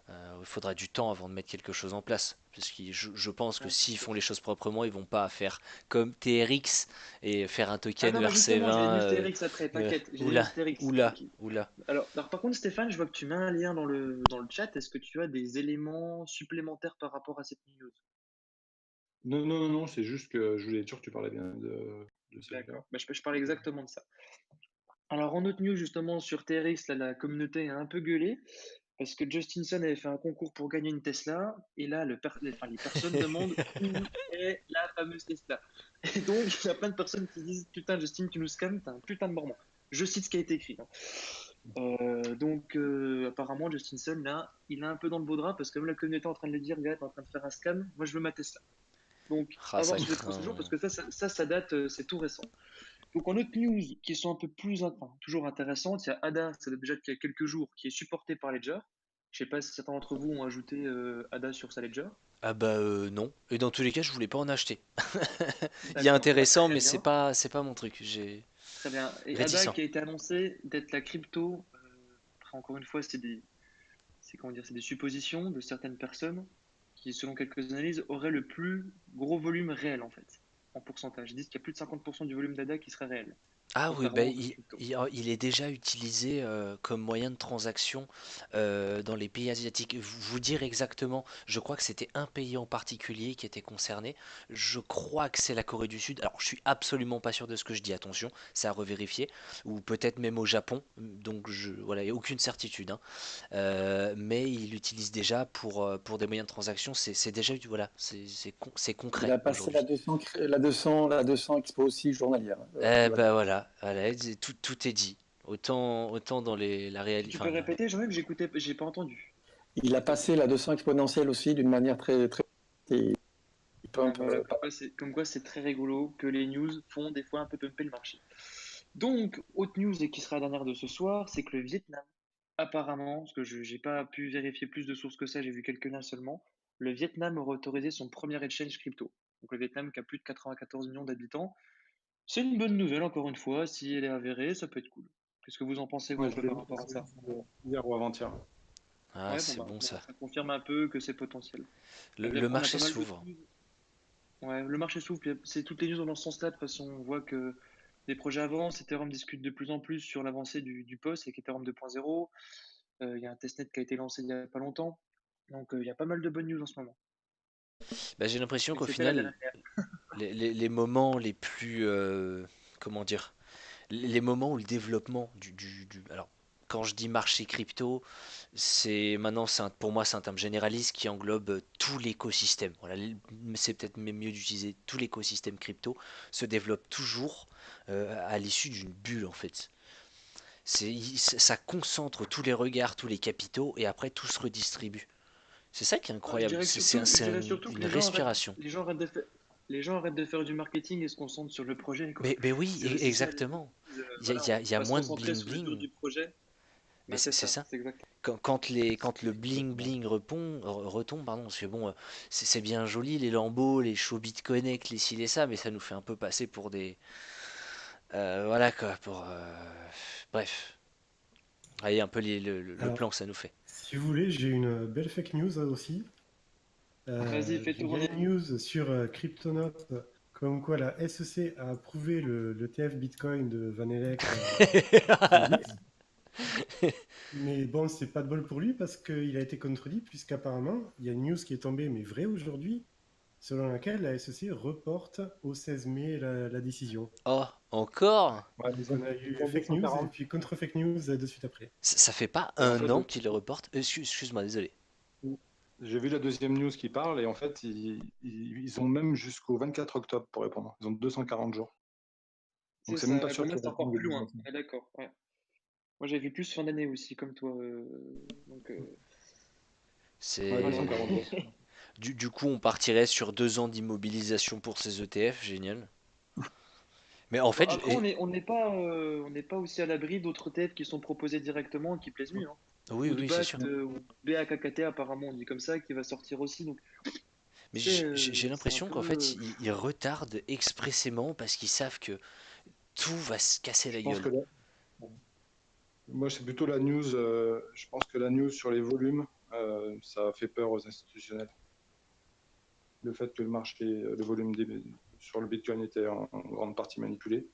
il faudra du temps avant de mettre quelque chose en place. Parce que je pense que Ouais, c'est s'ils sûr. font les choses proprement, ils vont pas faire comme TRX et faire un Ah token non, mais justement, j'ai les ERC20. news TRX après, t'inquiète, j'ai les news Oula, TRX. oula, oula. Alors, par contre, Stéphane, je vois que tu mets un lien dans le chat. Est-ce que tu as des éléments supplémentaires par rapport à cette news? Non, non, non, non, c'est juste que je voulais être sûr que tu parlais bien de celui-là. D'accord. Bah, je parle exactement de ça. Alors, en autre news, justement, sur TRX, là, la communauté a un peu gueulé parce que Justin Sun avait fait un concours pour gagner une Tesla. Et là, les personnes demandent où est la fameuse Tesla. Et donc, il y a plein de personnes qui disent putain, Justin, tu nous scams, t'es un putain de mormon. Je cite ce qui a été écrit, hein. Donc, apparemment, Justin Sun, là, il est un peu dans le beau drap parce que comme la communauté est en train de le dire, gars, t'es en train de faire un scam, moi je veux ma Tesla. Donc, Ah, à ça voir sur les prochains jours craint. parce que ça date, c'est tout récent. Donc, en autre news qui sont un peu plus, enfin, toujours intéressantes, il y a Ada, ça date déjà qu'il y a quelques jours, qui est supporté par Ledger. Je sais pas si certains d'entre vous ont ajouté Ada sur sa Ledger. Ah bah non. Et dans tous les cas, je voulais pas en acheter. Il est D'accord, bah, intéressant, très mais c'est bien. pas c'est pas mon truc. J'ai Très bien. Et Ada réticent. qui a été annoncé d'être la crypto, après, encore une fois, c'est comment dire, c'est des suppositions de certaines personnes qui, selon quelques analyses, auraient le plus gros volume réel en fait, en pourcentage. Ils disent qu'il y a plus de 50% du volume d'ADA qui serait réel, Ah oui, bah, contrairement aux autres cryptos. il est déjà utilisé comme moyen de transaction dans les pays asiatiques. Vous dire exactement, je crois que c'était un pays en particulier qui était concerné. Je crois que c'est la Corée du Sud. Alors, je suis absolument pas sûr de ce que je dis, attention, c'est à revérifier. Ou peut-être même au Japon. Donc, voilà, il n'y a aucune certitude, hein. Mais il l'utilise déjà pour des moyens de transaction. C'est déjà, voilà, c'est Il concret a passé aujourd'hui. la 200 expo aussi journalière. Eh Tout va bien. ben voilà, tout est dit. Autant dans la réalité. Tu peux Enfin, répéter, Jean-Luc, j'ai pas entendu. Il a passé la 200 exponentielle aussi d'une manière très, très. Et il Ouais, pump voilà, pas comme quoi c'est très rigolo que les news font des fois un peu pumper le marché. Donc, autre news et qui sera la dernière de ce soir, c'est que le Vietnam, apparemment, parce que je n'ai pas pu vérifier plus de sources que ça, j'ai vu quelques liens seulement, le Vietnam aurait autorisé son premier exchange crypto. Donc le Vietnam qui a plus de 94 millions d'habitants. C'est une bonne nouvelle, encore une fois, si elle est avérée, ça peut être cool. Qu'est-ce que vous en pensez, vous, Ouais, un je peu l'ai par vu rapport à passer ça? hier ou avant-hier. ah, Ouais, c'est bon bon, ça. ça confirme un peu que c'est potentiel. Et Le après, on a marché pas mal de s'ouvre. news. Ouais, le marché s'ouvre, puis c'est toutes les news dans ce sens-là. De toute façon, on voit que les projets avancent. Ethereum discute de plus en plus sur l'avancée du POS avec Ethereum 2.0. Il y a un testnet qui a été lancé il n'y a pas longtemps. Donc, il y a pas mal de bonnes news en ce moment. Bah, j'ai l'impression Et qu'au c'était la final, dernière. les moments les plus, comment dire, les moments où le développement alors, quand je dis marché crypto, c'est maintenant, pour moi, c'est un terme généraliste qui englobe tout l'écosystème. Voilà, c'est peut-être même mieux d'utiliser tout l'écosystème crypto se développe toujours à l'issue d'une bulle en fait. Ça concentre tous les regards, tous les capitaux, et après tout se redistribue. C'est ça qui est Je incroyable. dirais C'est surtout que une respiration. les gens arrêtent de faire du marketing et se concentrent sur le projet, quoi. Mais oui, C'est aussi ça, les exactement. entreprises. Il Voilà, y a, on il y a va se moins de concentrer bling sur le tour bling. du projet. Mais Bah, c'est c'est ça, ça. c'est exact. Quand le bling bling retombe, pardon, parce que bon, c'est bien joli les Lambeaux, les shows Bitconnect, les ci, les ça, mais ça nous fait un peu passer pour des. Voilà quoi, pour. Bref. Vous voyez un peu le Alors, plan que ça nous fait. si vous voulez, j'ai une belle fake news aussi. Vas-y, fais J'ai bien tourner. une news sur Cryptonote, comme quoi la SEC a approuvé le TF Bitcoin de Vanelec FTX. Mais bon, c'est pas de bol pour lui parce qu'il a été contredit, puisqu'apparemment, il y a une news qui est tombée, mais vraie aujourd'hui, selon laquelle la SEC reporte au 16 mai la décision. Oh, encore? Ouais, Donc on a ils eu ont fake news et 240. puis contre-fake news de suite après. Ça fait pas Et en un fait, an qu'il le reporte? Excuse-moi, désolé. j'ai vu la deuxième news qui parle et en fait, ils ont même jusqu'au 24 octobre pour répondre. Ils ont 240 jours. C'est Donc, c'est même ça, pas ouais, sûr pour moi qu'ils c'est encore répondent plus début loin. 25. Ouais, d'accord. Ouais. Moi j'avais vu plus fin d'année aussi, comme toi. Donc Ouais, voilà. 240 jours. Du coup, on partirait sur 2 ans d'immobilisation pour ces ETF, génial. Mais en Bon, fait, après, on n'est pas aussi à l'abri d'autres TF qui sont proposés directement et qui plaisent mieux, hein. oui, oui, c'est sûr. Woodbat ou BAKKT, apparemment, on dit comme ça, qui va sortir aussi. Donc, Mais tu sais, j'ai c'est un l'impression qu'en fait, peu. ils retardent expressément parce qu'ils savent que tout va se casser Je la pense gueule. que moi, c'est plutôt la news. Je pense que la news sur les volumes, ça a fait peur aux institutionnels. Le fait que le volume sur le Bitcoin était en grande partie manipulé.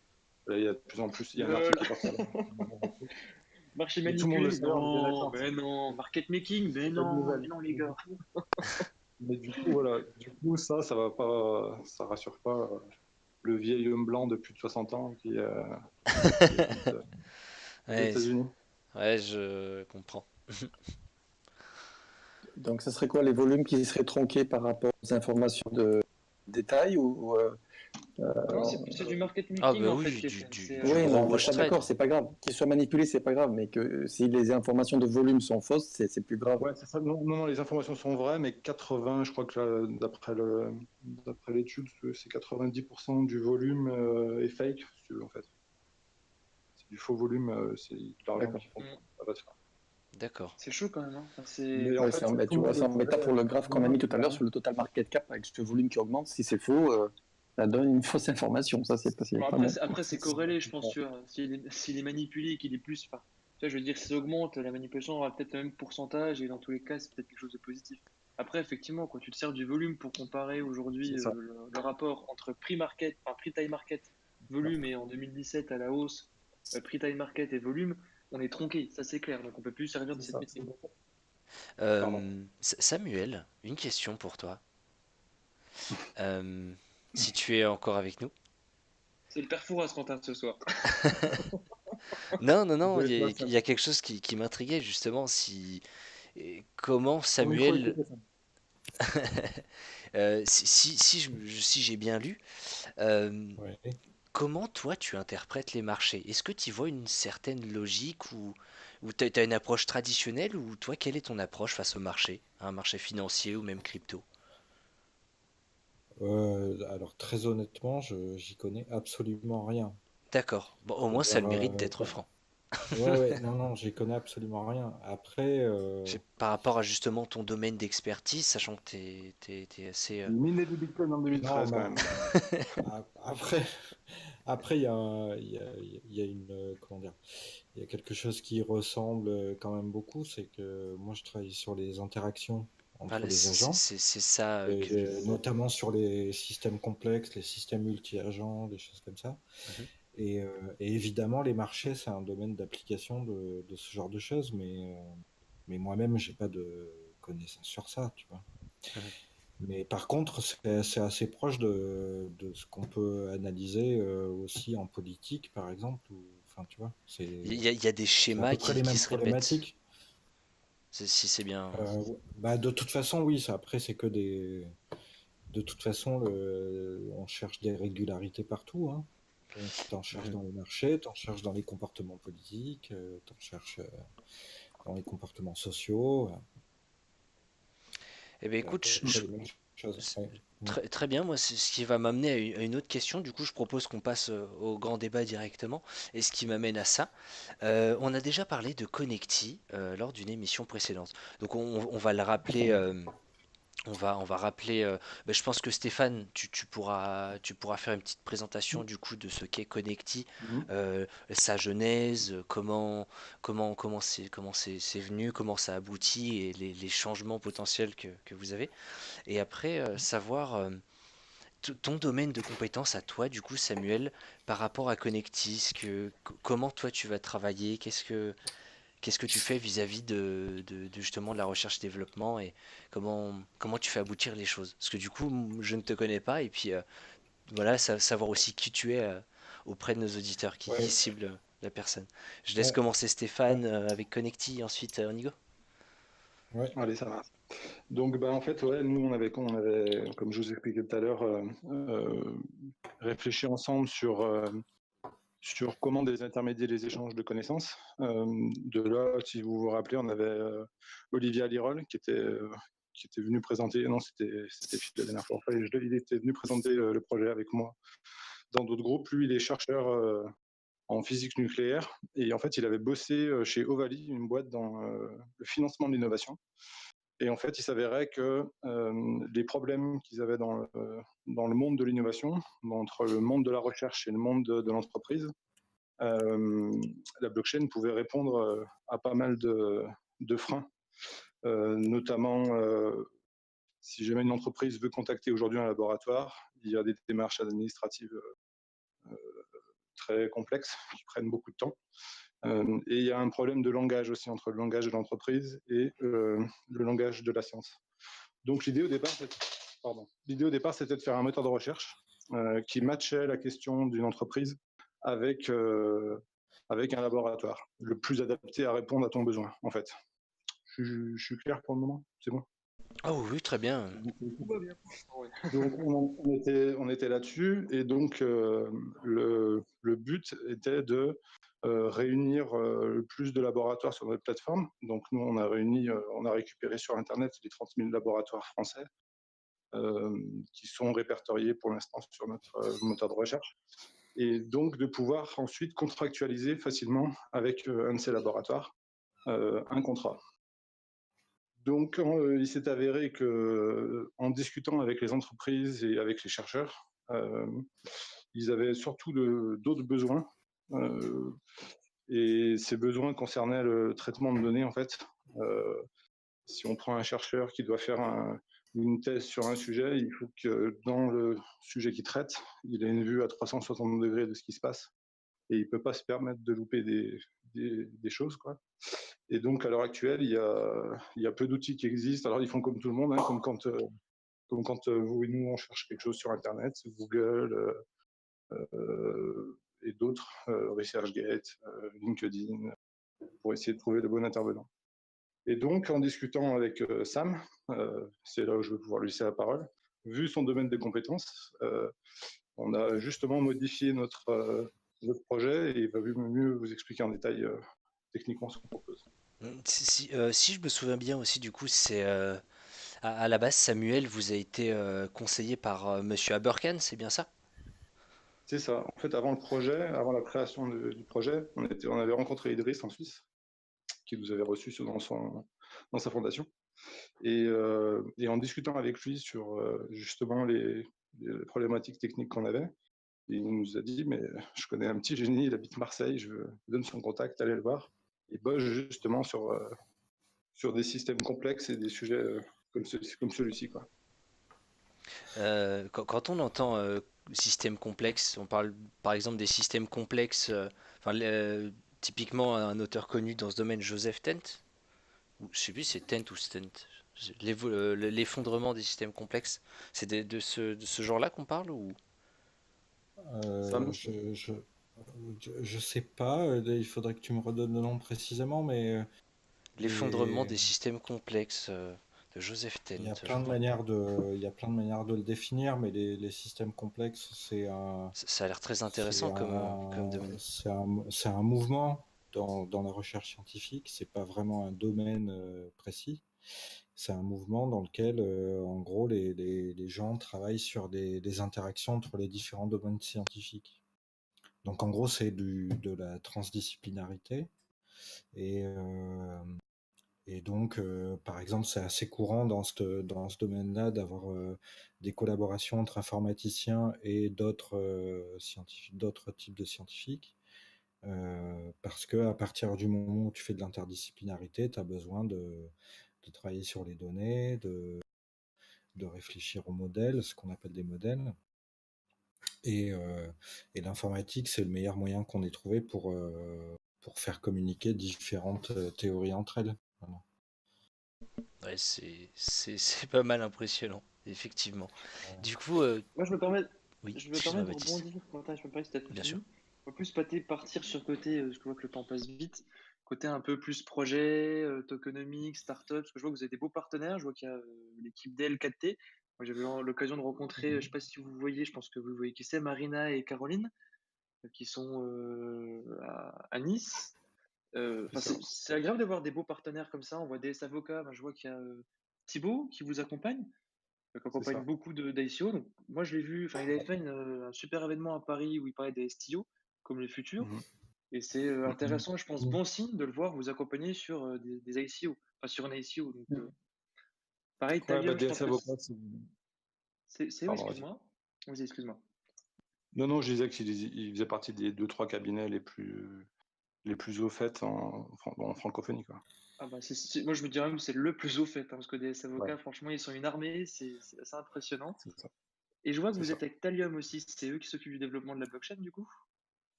Là, il y a de plus en plus, il y a un article Lol. qui est parti là. Marché Mais tout le monde le manipulé? sait, on est bien Non, d'accord. ben non. Market making? C'est Ben pas une non, nouvelle. mais non, les gars. Mais du coup, voilà. Du coup, ça va pas, ça rassure pas le vieil homme blanc de plus de 60 ans qui habite aux Ouais, États-Unis. ouais, je comprends. Donc, ce serait quoi les volumes qui seraient tronqués par rapport aux informations de détail Non, c'est du market Ah making, bah en fait, oui, Stéphane. C'est, du Oui, gros non, mais wash ça trade. d'accord, c'est pas grave. Qu'ils soient manipulés, c'est pas grave, mais que si les informations de volume sont fausses, c'est plus grave. Ouais, c'est ça. Non, non, non, les informations sont vraies, mais 80, je crois que là, d'après l'étude, c'est 90% du volume est fake, si tu veux, en fait. C'est du faux volume, c'est de l'argent D'accord. qui font ça va de soi. D'accord. c'est chaud quand même, hein. Enfin, c'est. Mais en Ouais, fait, tu tout le vois, monde c'est le embêtant sait, pour le graphe qu'on a mis tout à l'heure sur le total market cap avec ce volume qui augmente. Si c'est faux, ça donne une fausse information. Ça, c'est Bon, pas bon. après, c'est corrélé, je pense, tu vois. S'il est manipulé et qu'il est plus. Enfin, tu vois, je veux dire, si ça augmente, la manipulation aura peut-être le même pourcentage et dans tous les cas, c'est peut-être quelque chose de positif. Après, effectivement, quand tu te sers du volume pour comparer aujourd'hui c'est ça. le rapport entre prix market, enfin prix time market, volume et en 2017 à la hausse, prix time market et volume, on est tronqué, ça c'est clair. Donc on peut plus servir de C'est cette ça. métrique. Pardon. Samuel, une question pour toi. Euh, si tu es encore avec nous. C'est le père Fouras, Quentin, ce soir. Non, non, Vous non, avez pas il y a quelque chose qui m'intriguait justement. Comment ton micro est Samuel, coupé, ça. si j'ai bien lu, euh, Ouais. comment toi tu interprètes les marchés? Est-ce que tu vois une certaine logique ou tu as une approche traditionnelle ou toi quelle est ton approche face au marché, un marché financier ou même crypto? Alors très honnêtement, j'y connais absolument rien. D'accord. Bon, au moins ça a C'est-à-dire, le mérite d'être franc. ouais, ouais, non, non, j'y connais absolument rien. Après, Par rapport à justement ton domaine d'expertise, sachant que t'es assez... Il minait du Bitcoin en non, 2013 quand bah, même. après, il y a, il y a une, comment dire, il y a quelque chose qui ressemble quand même beaucoup, c'est que moi je travaille sur les interactions entre Voilà, les agents, c'est ça que... notamment sur les systèmes complexes, les systèmes multi-agents, des choses comme ça. Mhm, Et évidemment, les marchés, c'est un domaine d'application de ce genre de choses, mais moi-même, j'ai pas de connaissances sur ça, tu vois. mhm. Mais par contre, c'est assez proche de ce qu'on peut analyser aussi en politique, par exemple. Enfin, tu vois, Il y a des c'est à schémas peu près les qui mêmes se répètent, problématiques. si c'est bien... Ouais. Bah, de toute façon, oui, après, c'est que des. De toute façon, on cherche des régularités partout, hein. Donc, t'en cherches Mhm. dans les marchés, t'en cherches dans les comportements politiques, t'en cherches dans les comportements sociaux. Eh bien C'est à écoute, peu près les mêmes choses. c'est Ouais. Mm. très bien, moi c'est ce qui va m'amener à une autre question, du coup je propose qu'on passe au grand débat directement, et ce qui m'amène à ça, on a déjà parlé de Connecti lors d'une émission précédente, donc on va le rappeler... on va rappeler, bah, je pense que Stéphane, tu pourras faire une petite présentation du coup de ce qu'est Connecti, Mhm. sa genèse, c'est venu, comment ça aboutit et les changements potentiels que vous avez. Et après, savoir ton domaine de compétence à toi, du coup, Samuel, par rapport à Connecti, comment toi tu vas travailler, qu'est-ce que tu fais vis-à-vis de justement de la recherche et développement et comment tu fais aboutir les choses? Parce que du coup, je ne te connais pas et puis voilà, savoir aussi qui tu es auprès de nos auditeurs qui Ouais, ciblent la personne. Je laisse ouais, commencer ouais, Stéphane avec Connecti, ensuite on y go. ouais. Allez, ça marche. Donc, ben, en fait, ouais, nous, on avait, comme je vous expliquais tout à l'heure, réfléchi ensemble sur comment désintermédier les échanges de connaissances. De là, si vous vous rappelez, on avait Olivia Lirol, qui était venu présenter, non, c'était Phil la dernière fois, enfin, il était venu présenter le projet avec moi dans d'autres groupes. Lui, il est chercheur en physique nucléaire et en fait, il avait bossé chez Ovaly, une boîte dans le financement de l'innovation. Et en fait, il s'avérait que les problèmes qu'ils avaient dans le monde de l'innovation, entre le monde de la recherche et le monde de l'entreprise, la blockchain pouvait répondre à pas mal de freins, notamment si jamais une entreprise veut contacter aujourd'hui un laboratoire, il y a des démarches administratives très complexes qui prennent beaucoup de temps. Et il y a un problème de langage aussi entre le langage de l'entreprise et le langage de la science. Donc l'idée au départ, c'était de faire un moteur de recherche qui matchait la question d'une entreprise avec un laboratoire, le plus adapté à répondre à ton besoin, en fait. Je suis clair pour le moment, c'est bon. Ah oui, très bien. Tout va bien pour l'instant, ouais. Donc on était là-dessus et donc le but était de réunir le plus de laboratoires sur notre plateforme. Donc nous on a récupéré sur internet les 30 000 laboratoires français qui sont répertoriés pour l'instant sur notre moteur de recherche et donc de pouvoir ensuite contractualiser facilement avec un de ces laboratoires un contrat. Donc, il s'est avéré que, en discutant avec les entreprises et avec les chercheurs, ils avaient surtout d'autres besoins. Et ces besoins concernaient le traitement de données, en fait. Si on prend un chercheur qui doit faire une thèse sur un sujet, il faut que dans le sujet qu'il traite, il ait une vue à 360 degrés de ce qui se passe. Et il ne peut pas se permettre de louper des choses, quoi. Et donc, à l'heure actuelle, il y a peu d'outils qui existent. Alors, ils font comme tout le monde, hein, comme quand vous et nous, on cherche quelque chose sur Internet, Google et d'autres, ResearchGate, LinkedIn, pour essayer de trouver le bon intervenant. Et donc, en discutant avec Sam, c'est là où je vais pouvoir lui laisser la parole, vu son domaine de compétences, on a justement modifié notre projet et il va mieux vous expliquer en détail techniquement ce qu'on propose. Si je me souviens bien aussi, du coup, c'est à la base, Samuel vous a été conseillé par Monsieur Aberkan, c'est bien ça? C'est ça. En fait, avant le projet, avant la création du projet, on avait rencontré Idriss en Suisse, qui nous avait reçus dans sa fondation. Et en discutant avec lui sur justement les problématiques techniques qu'on avait, il nous a dit, mais je connais un petit génie, il habite Marseille, je vous donne son contact, allez le voir. Il bosse justement sur des systèmes complexes et des sujets comme celui-ci, quoi. Quand on entend système complexe, on parle par exemple des systèmes complexes, enfin, typiquement un auteur connu dans ce domaine, Joseph Tent, ou je sais plus si c'est Tent ou Stent, l'effondrement des systèmes complexes, c'est de ce genre-là qu'on parle ou? Euh, je, je, je sais pas, il faudrait que tu me redonnes le nom précisément, mais L'effondrement les... des systèmes complexes de Joseph il y a Tent, je plein de crois. manières il y a plein de manières de le définir, mais les systèmes complexes, Ça a l'air très intéressant comme domaine. c'est un mouvement dans la recherche scientifique. C'est pas vraiment un domaine précis. C'est un mouvement dans lequel, en gros, les gens travaillent sur des interactions entre les différents domaines scientifiques. Donc, en gros, c'est de la transdisciplinarité. Et, donc, par exemple, c'est assez courant dans ce domaine-là d'avoir des collaborations entre informaticiens et d'autres types de scientifiques. Parce que à partir du moment où tu fais de l'interdisciplinarité, tu as besoin de travailler sur les données, de réfléchir aux modèles, ce qu'on appelle des modèles. Et, l'informatique, c'est le meilleur moyen qu'on ait trouvé pour faire communiquer différentes théories entre elles. Voilà. Ouais, c'est pas mal impressionnant, effectivement. Du coup, Moi, oui, je me permets excuse-moi de Baptiste, rebondir, Quentin, je me permets si t'as tout bien sûr. fini. On va plus partir sur côté, parce que je vois que le temps passe vite, côté un peu plus projet, tokenomics, startup, parce que je vois que vous avez des beaux partenaires, je vois qu'il y a l'équipe DL4T. Moi, j'avais eu l'occasion de rencontrer, je sais pas si vous voyez, je pense que vous voyez qui c'est, Marina et Caroline, qui sont à Nice. Enfin, c'est agréable d'avoir des beaux partenaires comme ça. On voit des avocats. Ben, je vois qu'il y a Thibaut qui vous accompagne, qui C'est accompagne ça. beaucoup d'ICO. Donc, moi, je l'ai vu, enfin, il avait fait un super événement à Paris où il parlait des STO comme le futur. Mhm. Et c'est Mhm. intéressant, je pense, bon signe de le voir vous accompagner sur des ICO, enfin sur un ICO. Donc, pareil, Ouais, bah, Thallium, je pense DS que Avocat, oui, pardon, vas-y. excuse-moi. Vas-y, excuse-moi. Non, non, je disais qu'il faisait partie des 2-3 cabinets les plus au fait en francophonie, quoi. Ah bah, moi, je me dirais même que c'est le plus au fait, hein, parce que des Ouais, avocats, franchement, ils sont une armée, c'est assez impressionnant. c'est ça. Et je vois que C'est vous ça. êtes avec Thallium aussi, c'est eux qui s'occupent du développement de la blockchain, du coup?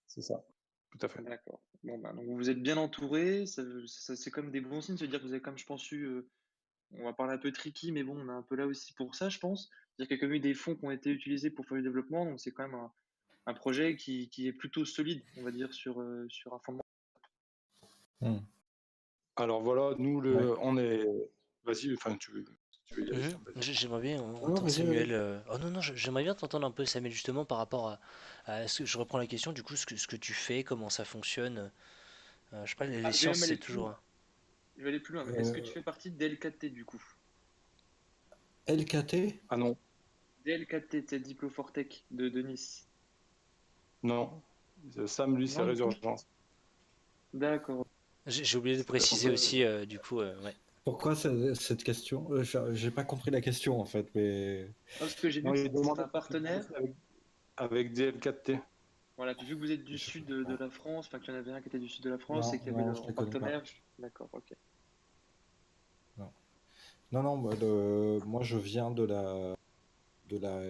C'est ça. Tout à fait. D'accord. Bon, bah, donc vous êtes bien entouré, c'est comme des bons signes, se dire que vous avez comme je pense eu, on va parler un peu tricky, mais bon, on est un peu là aussi pour ça, je pense. C'est-à-dire qu'il y a quand même eu des fonds qui ont été utilisés pour faire du développement, donc c'est quand même un projet qui est plutôt solide, on va dire, sur un fondement. Hmm. Alors voilà, nous, Ouais. on est. Vas-y, enfin, tu veux y aller, Sam, vas-y. J'aimerais bien Non, entendre vas-y, Samuel. vas-y. Oh non, non, j'aimerais bien t'entendre un peu, Samuel, justement, par rapport à ce que je reprends la question, du coup, ce que tu fais, comment ça fonctionne. Je sais pas, les Ah, je vais sciences, même c'est aller plus toujours. loin. Je vais aller plus loin. Est-ce que tu fais partie de DLKT, du coup? LKT? Ah non, DLKT, c'est Diplofortech de Nice. non. Sam, lui, c'est Non, du tout? Résurgence. D'accord. J'ai oublié de C'est préciser pour aussi, du coup, ouais. Pourquoi cette question? J'ai pas compris la question en fait, mais Non, parce que j'ai vu Non, que il c'est demandait un si tu partenaire. bossais avec DL4T. Voilà, puis vu que vous êtes du je- sud de ouais. la France, enfin qu'il y en avait un qui était du sud de la France et Non, qu'il y avait non, je en les connais pas. partenaire. D'accord, ok. Non, non, non, moi je viens de la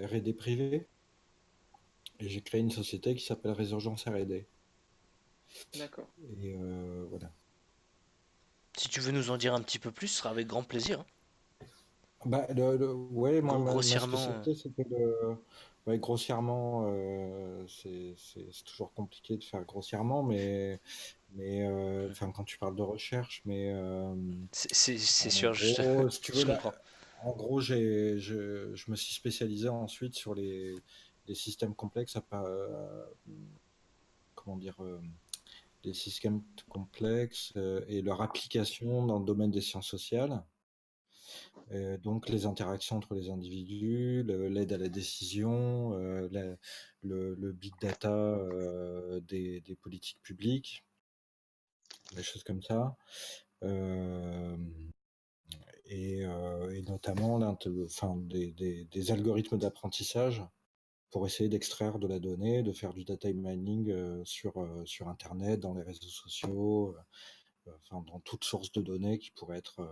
R&D privée et j'ai créé une société qui s'appelle Résurgence R&D. D'accord. Et voilà. Si tu veux nous en dire un petit peu plus, ce sera avec grand plaisir, hein. Bah, ouais, moi, ma Grossièrement. spécialité, c'était ouais, grossièrement, c'est toujours compliqué de faire grossièrement, enfin, quand tu parles de recherche, C'est en sûr, gros, si tu je veux, là, comprends. en gros, je me suis spécialisé ensuite sur les systèmes complexes, comment dire, les systèmes complexes et leur application dans le domaine des sciences sociales. Donc les interactions entre les individus, l'aide à la décision, le big data des politiques publiques, des choses comme ça. Euh, et notamment enfin, des algorithmes d'apprentissage pour essayer d'extraire de la donnée, de faire du data mining sur Internet, dans les réseaux sociaux, enfin, dans toute source de données qui pourrait être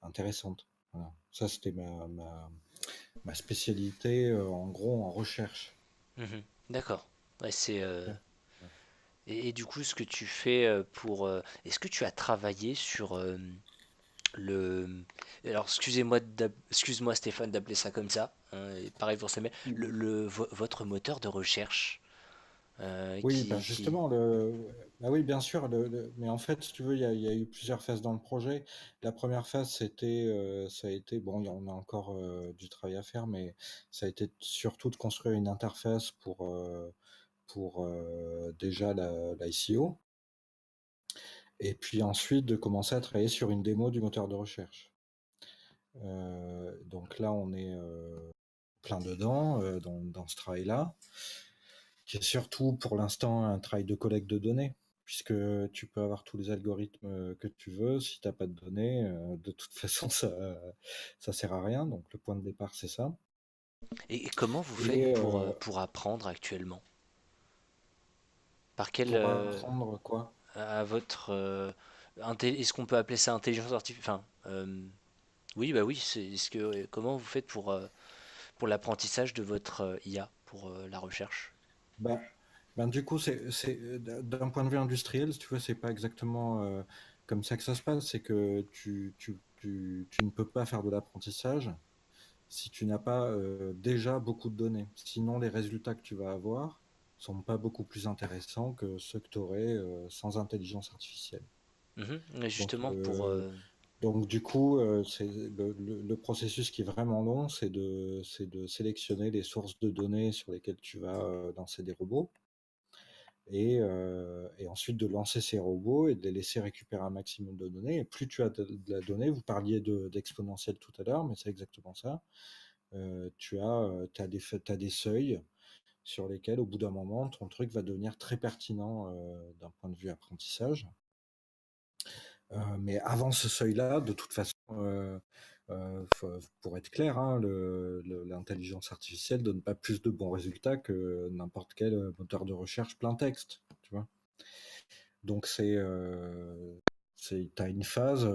intéressante. Voilà. Ça, c'était ma spécialité, en gros, en recherche. Mhm. D'accord. Ouais, Ouais. et du coup, ce que tu fais est-ce que tu as travaillé sur le. Alors, excuse-moi Stéphane d'appeler ça comme ça, hein, et pareil pour Samuel. Votre moteur de recherche Oui, ben qui. justement, bah oui, bien sûr, mais en fait, si tu veux, il y a eu plusieurs phases dans le projet. La première phase, ça a été, bon, on a encore du travail à faire, mais ça a été surtout de construire une interface pour déjà l'ICO, et puis ensuite de commencer à travailler sur une démo du moteur de recherche. Donc là, on est plein dedans dans ce travail-là, qui est surtout pour l'instant un travail de collecte de données, puisque tu peux avoir tous les algorithmes que tu veux, si tu n'as pas de données, de toute façon, ça sert à rien. Donc le point de départ, c'est ça. Et comment vous faites Et pour apprendre actuellement? Par quel. pour apprendre quoi? À votre. Est-ce qu'on peut appeler ça intelligence artificielle? Enfin. Oui, bah oui, comment vous faites pour l'apprentissage de votre IA, pour la recherche? Ben, du coup, d'un point de vue industriel, si tu veux, c'est pas exactement comme ça que ça se passe. C'est que tu ne peux pas faire de l'apprentissage si tu n'as pas déjà beaucoup de données. Sinon, les résultats que tu vas avoir sont pas beaucoup plus intéressants que ceux que tu aurais sans intelligence artificielle. Mhm. Et Donc, justement, pour. du coup, c'est le processus qui est vraiment long, c'est de sélectionner les sources de données sur lesquelles tu vas lancer des robots. et ensuite de lancer ces robots et de les laisser récupérer un maximum de données. Et plus tu as de la donnée, vous parliez d'exponentiel tout à l'heure, mais c'est exactement ça. T'as des seuils sur lesquels, au bout d'un moment, ton truc va devenir très pertinent d'un point de vue apprentissage. Mais avant ce seuil-là, de toute façon, pour être clair, hein, l'intelligence artificielle donne pas plus de bons résultats que n'importe quel moteur de recherche plein texte, tu vois. Donc t'as une phase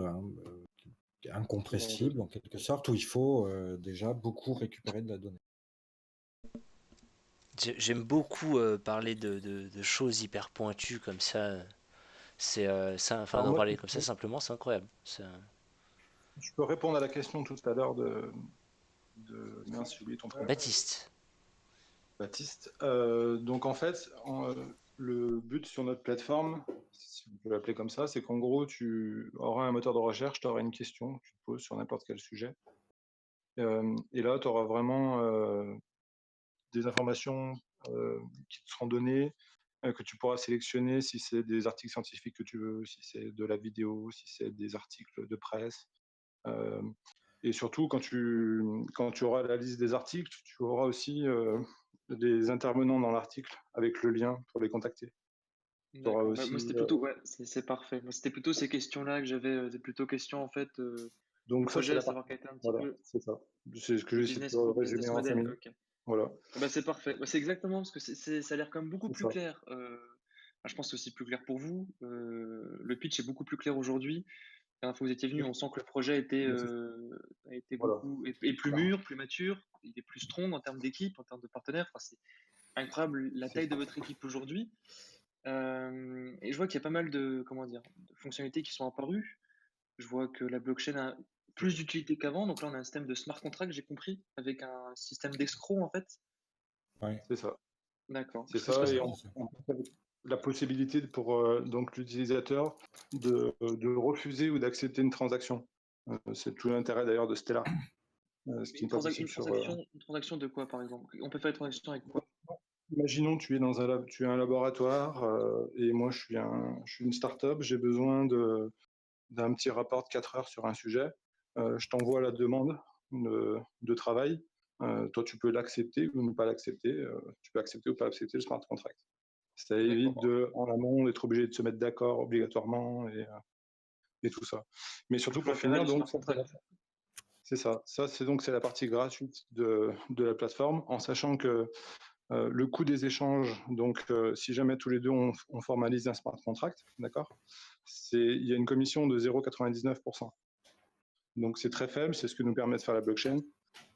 incompressible en quelque sorte où il faut déjà beaucoup récupérer de la donnée. J'aime beaucoup parler de choses hyper pointues comme ça. C'est ça, enfin Alors d'en moi, parler comme ça simplement, c'est incroyable. je peux répondre à la question tout à l'heure mince, j'ai oublié ton prénom. Baptiste. Baptiste. Donc en fait, le but sur notre plateforme, si on peut l'appeler comme ça, c'est qu'en gros, tu auras un moteur de recherche, tu auras une question que tu te poses sur n'importe quel sujet. Et là, tu auras vraiment des informations qui te seront données, que tu pourras sélectionner si c'est des articles scientifiques que tu veux, si c'est de la vidéo, si c'est des articles de presse. Et surtout, quand tu auras la liste des articles, tu auras aussi des intervenants dans l'article avec le lien pour les contacter. Tu auras D'accord. Bah, moi, aussi. c'était plutôt, ouais, c'est parfait. Moi, c'était plutôt ces questions-là que j'avais, des plutôt questions en fait du Donc ça, c'est projet, la partie. savoir quel était un petit Voilà, peu c'est ça. C'est ce que le j'ai essayé de résumer business en 5 model. minutes. Ok. Voilà, Bah, c'est parfait. Bah, c'est exactement parce que ça a l'air quand même beaucoup c'est plus ça. clair. Bah, je pense que c'est aussi plus clair pour vous. Le pitch est beaucoup plus clair aujourd'hui. La dernière fois que vous étiez venu, on sent que le projet a été Voilà, beaucoup est plus clairement. mûr, plus mature, il est plus strong en termes d'équipe, en termes de partenaires. Enfin, c'est incroyable la C'est taille de ça. votre équipe aujourd'hui. Et je vois qu'il y a pas mal de, comment dire, de fonctionnalités qui sont apparues. Je vois que la blockchain a plus d'utilité qu'avant. Donc là, on a un système de smart contract, j'ai compris, avec un système d'escroc en fait. Ouais. C'est ça. D'accord. C'est Ça se passe ça. Et comment? on passe avec la possibilité pour donc l'utilisateur de refuser ou d'accepter une transaction. C'est tout l'intérêt d'ailleurs de Stellar, ce qui n'est pas possible sur. Une transaction de quoi, par exemple? On peut faire une transaction avec quoi? Imaginons tu es tu es un laboratoire et moi je suis une start-up, j'ai besoin d'un petit rapport de 4 heures sur un sujet. Je t'envoie la demande de travail. Toi, tu peux l'accepter ou ne pas l'accepter. Tu peux accepter ou pas accepter le smart contract. Ça évite D'accord. en amont d'être obligé de se mettre d'accord obligatoirement et tout ça. Mais surtout Tout pour l'intérêt finir, du donc smart contract. c'est ça. Ça, c'est la partie gratuite de la plateforme, en sachant que le coût des échanges, donc si jamais tous les deux on formalise un smart contract, d'accord, il y a une commission de 0,99%. Donc c'est très faible, c'est ce que nous permet de faire la blockchain.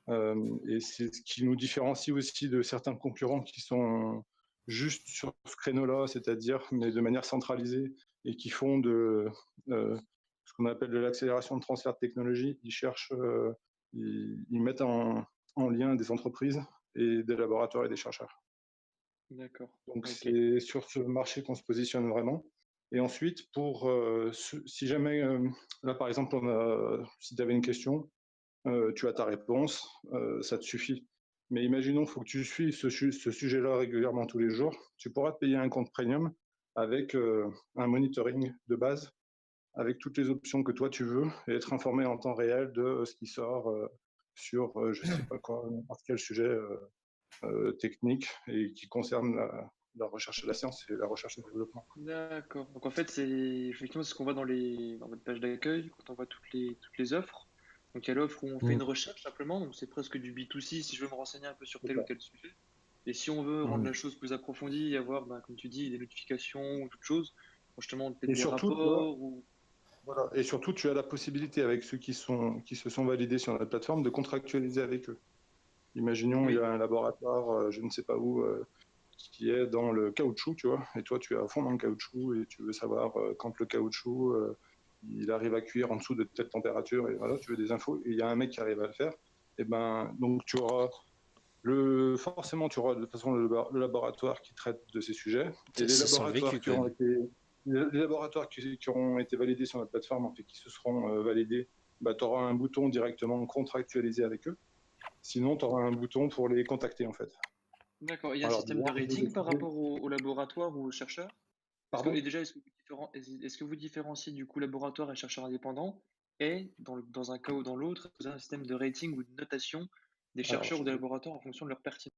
Et c'est ce qui nous différencie aussi de certains concurrents qui sont juste sur ce créneau-là, c'est-à-dire, mais de manière centralisée, et qui font ce qu'on appelle de l'accélération de transfert de technologie. Ils cherchent, ils mettent en lien des entreprises et des laboratoires et des chercheurs. D'accord. Donc Ok. c'est sur ce marché qu'on se positionne vraiment. Et ensuite, si jamais, là par exemple, si tu avais une question, tu as ta réponse, ça te suffit. Mais imaginons, il faut que tu suives ce sujet-là régulièrement tous les jours. Tu pourras te payer un compte premium avec un monitoring de base, avec toutes les options que toi tu veux, et être informé en temps réel de ce qui sort sur, je ne sais pas quoi, n'importe quel sujet technique et qui concerne la recherche et la science et la recherche et le développement. D'accord. Donc en fait, c'est effectivement ce qu'on voit dans votre page d'accueil quand on voit toutes les offres. Donc il y a l'offre où on fait une recherche simplement, donc c'est presque du B2C si je veux me renseigner un peu sur C'est tel ou ça. tel sujet. Et si on veut rendre la chose plus approfondie et avoir, ben, comme tu dis, des notifications ou d'autres choses, justement peut-être Et des surtout, tu vois, rapports ou. voilà. Et surtout, tu as la possibilité avec ceux qui se sont validés sur notre plateforme de contractualiser avec eux. Imaginons, il y Oui, a un laboratoire, je ne sais pas où, qui est dans le caoutchouc, tu vois, et toi, tu es à fond dans le caoutchouc et tu veux savoir quand le caoutchouc, il arrive à cuire en dessous de telle température, et voilà, tu veux des infos, et il y a un mec qui arrive à le faire, et ben, donc forcément, tu auras de toute façon le laboratoire qui traite de ces sujets, et C'est sur le vécu quand même. les laboratoires qui auront été validés sur notre plateforme, en fait, qui se seront validés, bah, tu auras un bouton directement contractualisé avec eux. Sinon, tu auras un bouton pour les contacter, en fait. D'accord. Il y a un Alors, système de moi, je vais rating par décider. rapport au laboratoire ou aux chercheurs? Pardon? Et déjà, est-ce que vous différenciez du coup laboratoire et chercheurs indépendants? Et dans un cas ou dans l'autre, vous avez un système de rating ou de notation des Alors, chercheurs ou des laboratoires en fonction de leur pertinence?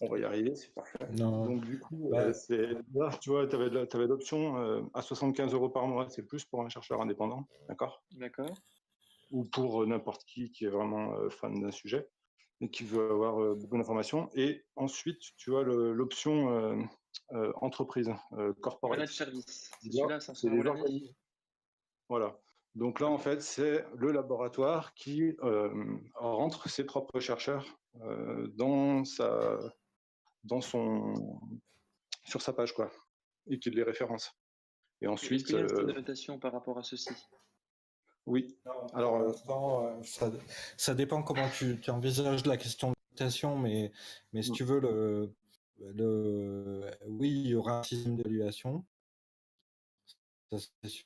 on va y arriver, c'est parfait. Non, Donc, du coup, bah, là, tu vois, tu avais l'option à 75 € par mois, c'est plus pour un chercheur indépendant, d'accord? D'accord. Ou pour n'importe qui est vraiment fan d'un sujet et qui veut avoir beaucoup d'informations. Et ensuite, tu as l'option entreprise, Managed corporate. service. C'est Là, celui-là, c'est 500 € les l'année? organismes. Voilà. Donc là, en Ok. fait, c'est le laboratoire qui rentre ses propres chercheurs dans son, sur sa page, quoi, et qui les référence. Et Ok. Est-ce ensuite, qu'il y a un système de notation par rapport à ceci? oui. non, pour Alors, l'instant, ça dépend comment tu envisages la question de notation, mais si tu veux, oui, il y aura un système d'évaluation, ça c'est sûr.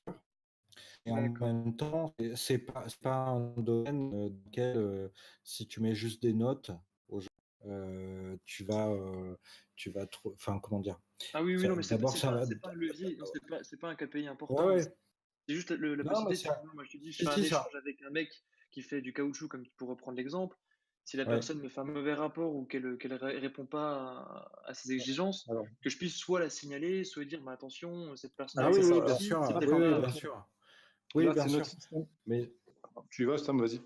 Et en D'accord. même temps, c'est pas un domaine dans lequel, si tu mets juste des notes aux gens, tu vas trop, enfin, comment dire, Ah oui, oui, non, mais d'abord, ça va. c'est pas un levier, non, c'est pas un KPI Ouais, important. ouais. C'est juste la Non, mais possibilité, c'est, typiquement, moi je te dis, je si, fais un si, ça. échange avec un mec qui fait du caoutchouc, comme pour reprendre l'exemple. Si la Ouais. personne me fait un mauvais rapport ou qu'elle répond pas à ses exigences, alors, que je puisse soit la signaler, soit dire, mais attention, cette personne Ah alors elle c'est oui, ça. oui, caoutchouc bien Alors, aussi, sûr. c'est peut-être Oui, pas oui, bien. bien sûr. Oui, là, bien c'est sûr. notre système. Mais Tu y vas, Sam, vas-y.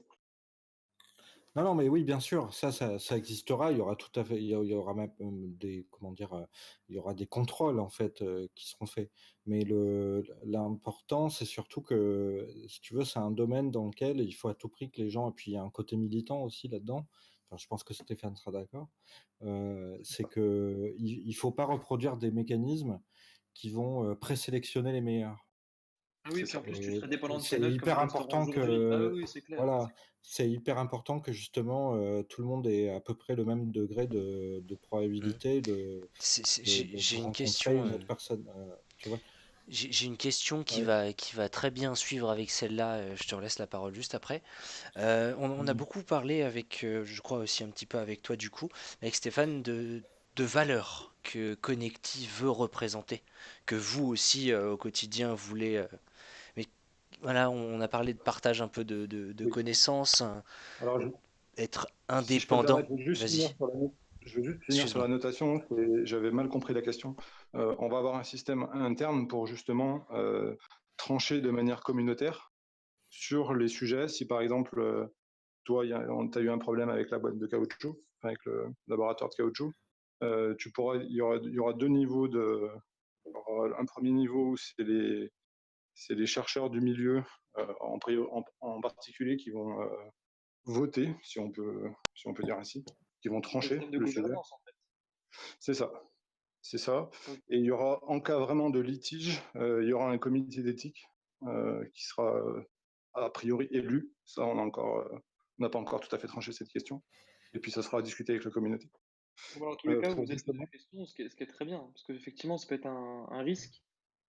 non, non, mais oui, bien sûr, ça existera. Il y aura tout à fait, il y aura même des, comment dire, il y aura des contrôles en fait qui seront faits. Mais l'important, c'est surtout que, si tu veux, c'est un domaine dans lequel il faut à tout prix que les gens, et puis il y a un côté militant aussi là-dedans. Enfin, je pense que Stéphane sera d'accord. C'est que il faut pas reproduire des mécanismes qui vont présélectionner les meilleurs. Ah oui, C'est puis en ça. plus, tu Et serais dépendant de ces c'est notes comme hyper les restaurants important aujourd'hui. Ah que, oui, oui, c'est clair. voilà, c'est hyper important que justement tout le monde ait à peu près le même degré de Mm. probabilité de, J'ai de une rencontrer question. une autre personne. Tu vois? J'ai une question Ouais. qui va très bien suivre avec celle-là. Je te laisse la parole juste après. On a Mhm. beaucoup parlé avec, je crois aussi un petit peu avec toi du coup, avec Stéphane, de valeurs que Connecti veut représenter, que vous aussi au quotidien voulez. Mais voilà, on a parlé de partage un peu de Oui. connaissances, Alors, être si je peux me indépendant. permettre, Vas-y, je veux juste finir sur la excuse-moi. notation. J'avais mal compris la question. On va avoir un système interne pour justement trancher de manière communautaire sur les sujets. Si par exemple, toi, tu as eu un problème avec la boîte de caoutchouc, enfin, avec le laboratoire de caoutchouc, il y aura deux niveaux un premier niveau où c'est les chercheurs du milieu en particulier qui vont voter, si on peut dire ainsi, qui vont Le trancher système de le sujet. gouvernance, en fait. C'est ça, c'est ça. Ok. Et il y aura, en cas vraiment de litige, il y aura un comité d'éthique qui sera a priori élu. Ça, on n'a pas encore tout à fait tranché cette question. Et puis, ça sera à discuter avec la communauté. Bon, dans tous les cas, vous Pour vous êtes posé la justement, question, ce qui est très bien, parce qu'effectivement, ça peut être un risque,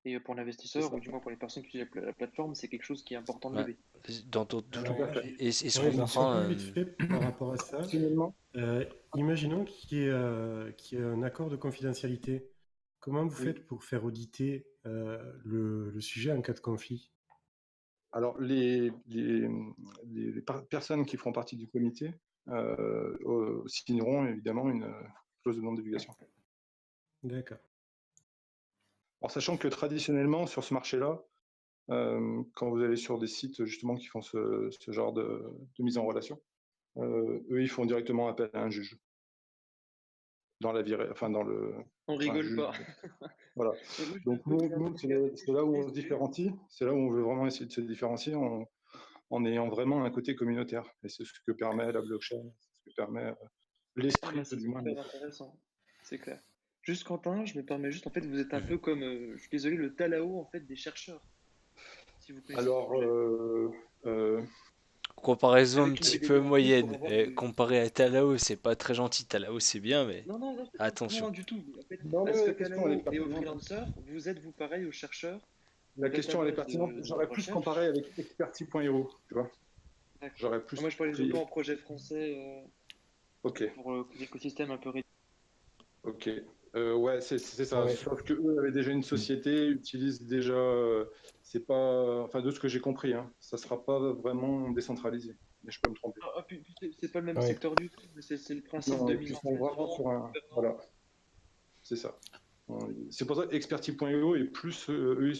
et pour c'est l'investisseur, ça. ou du moins pour les personnes qui utilisent la plateforme, c'est quelque chose qui est important de Ouais. lever. Tout à fait. Et ce qu'on Ouais, un petit comprend, peu vite fait par rapport à ça. Finalement, Imaginons qu'il y ait un accord de confidentialité. Comment vous oui. faites pour faire auditer le sujet en cas de conflit? Alors, personnes qui feront partie du comité signeront évidemment une clause de non-divulgation. D'accord. En sachant que traditionnellement, sur ce marché-là, quand vous allez sur des sites justement qui font ce genre de mise en relation, eux, ils font directement appel à un juge dans la vie, enfin dans le, On un rigole juge. pas. Voilà. Et moi, je Donc peux créer un nous truc c'est là où on se TSP. différencie, c'est là où on veut vraiment essayer de se différencier en ayant vraiment un côté communautaire. Et c'est ce que permet la blockchain, c'est ce que permet Ah l'esprit, bah, c'est du moins. super intéressant, c'est clair. Juste Quentin, je me permets juste, en fait, vous êtes un peu comme, je suis désolé, le Talao en fait des chercheurs, si vous connaissez le Alors, projet. euh, comparaison un Avec une petit BD peu graphique pour moyenne. avoir de... Comparé à Talao, c'est pas très gentil. Talao, c'est bien, mais Non, non, non, attention. non, du tout. En fait, non, à mais ce que la question, elle est Talao et aux pertinente. freelancers, vous êtes, vous, pareil, aux chercheurs, aux La question, elle est databases pertinente. de J'aurais plus comparé recherche. avec expertise.io, tu vois. D'accord. J'aurais plus Moi, je parlais pris. plutôt en projet français Ok. pour l'écosystème un peu réduit. Ok. Ouais, c'est ça. Ouais. Sauf que eux avaient déjà une société, utilisent déjà. C'est pas. Enfin, de ce que j'ai compris, hein, ça sera pas vraiment décentralisé. Mais je peux me tromper. Puis c'est pas le même Ouais. secteur du tout, mais c'est le principe de Non, mise ils en sont vraiment relation, sur de un. gouvernance. Voilà, c'est ça. C'est pour ça que expertise.io et plus eux,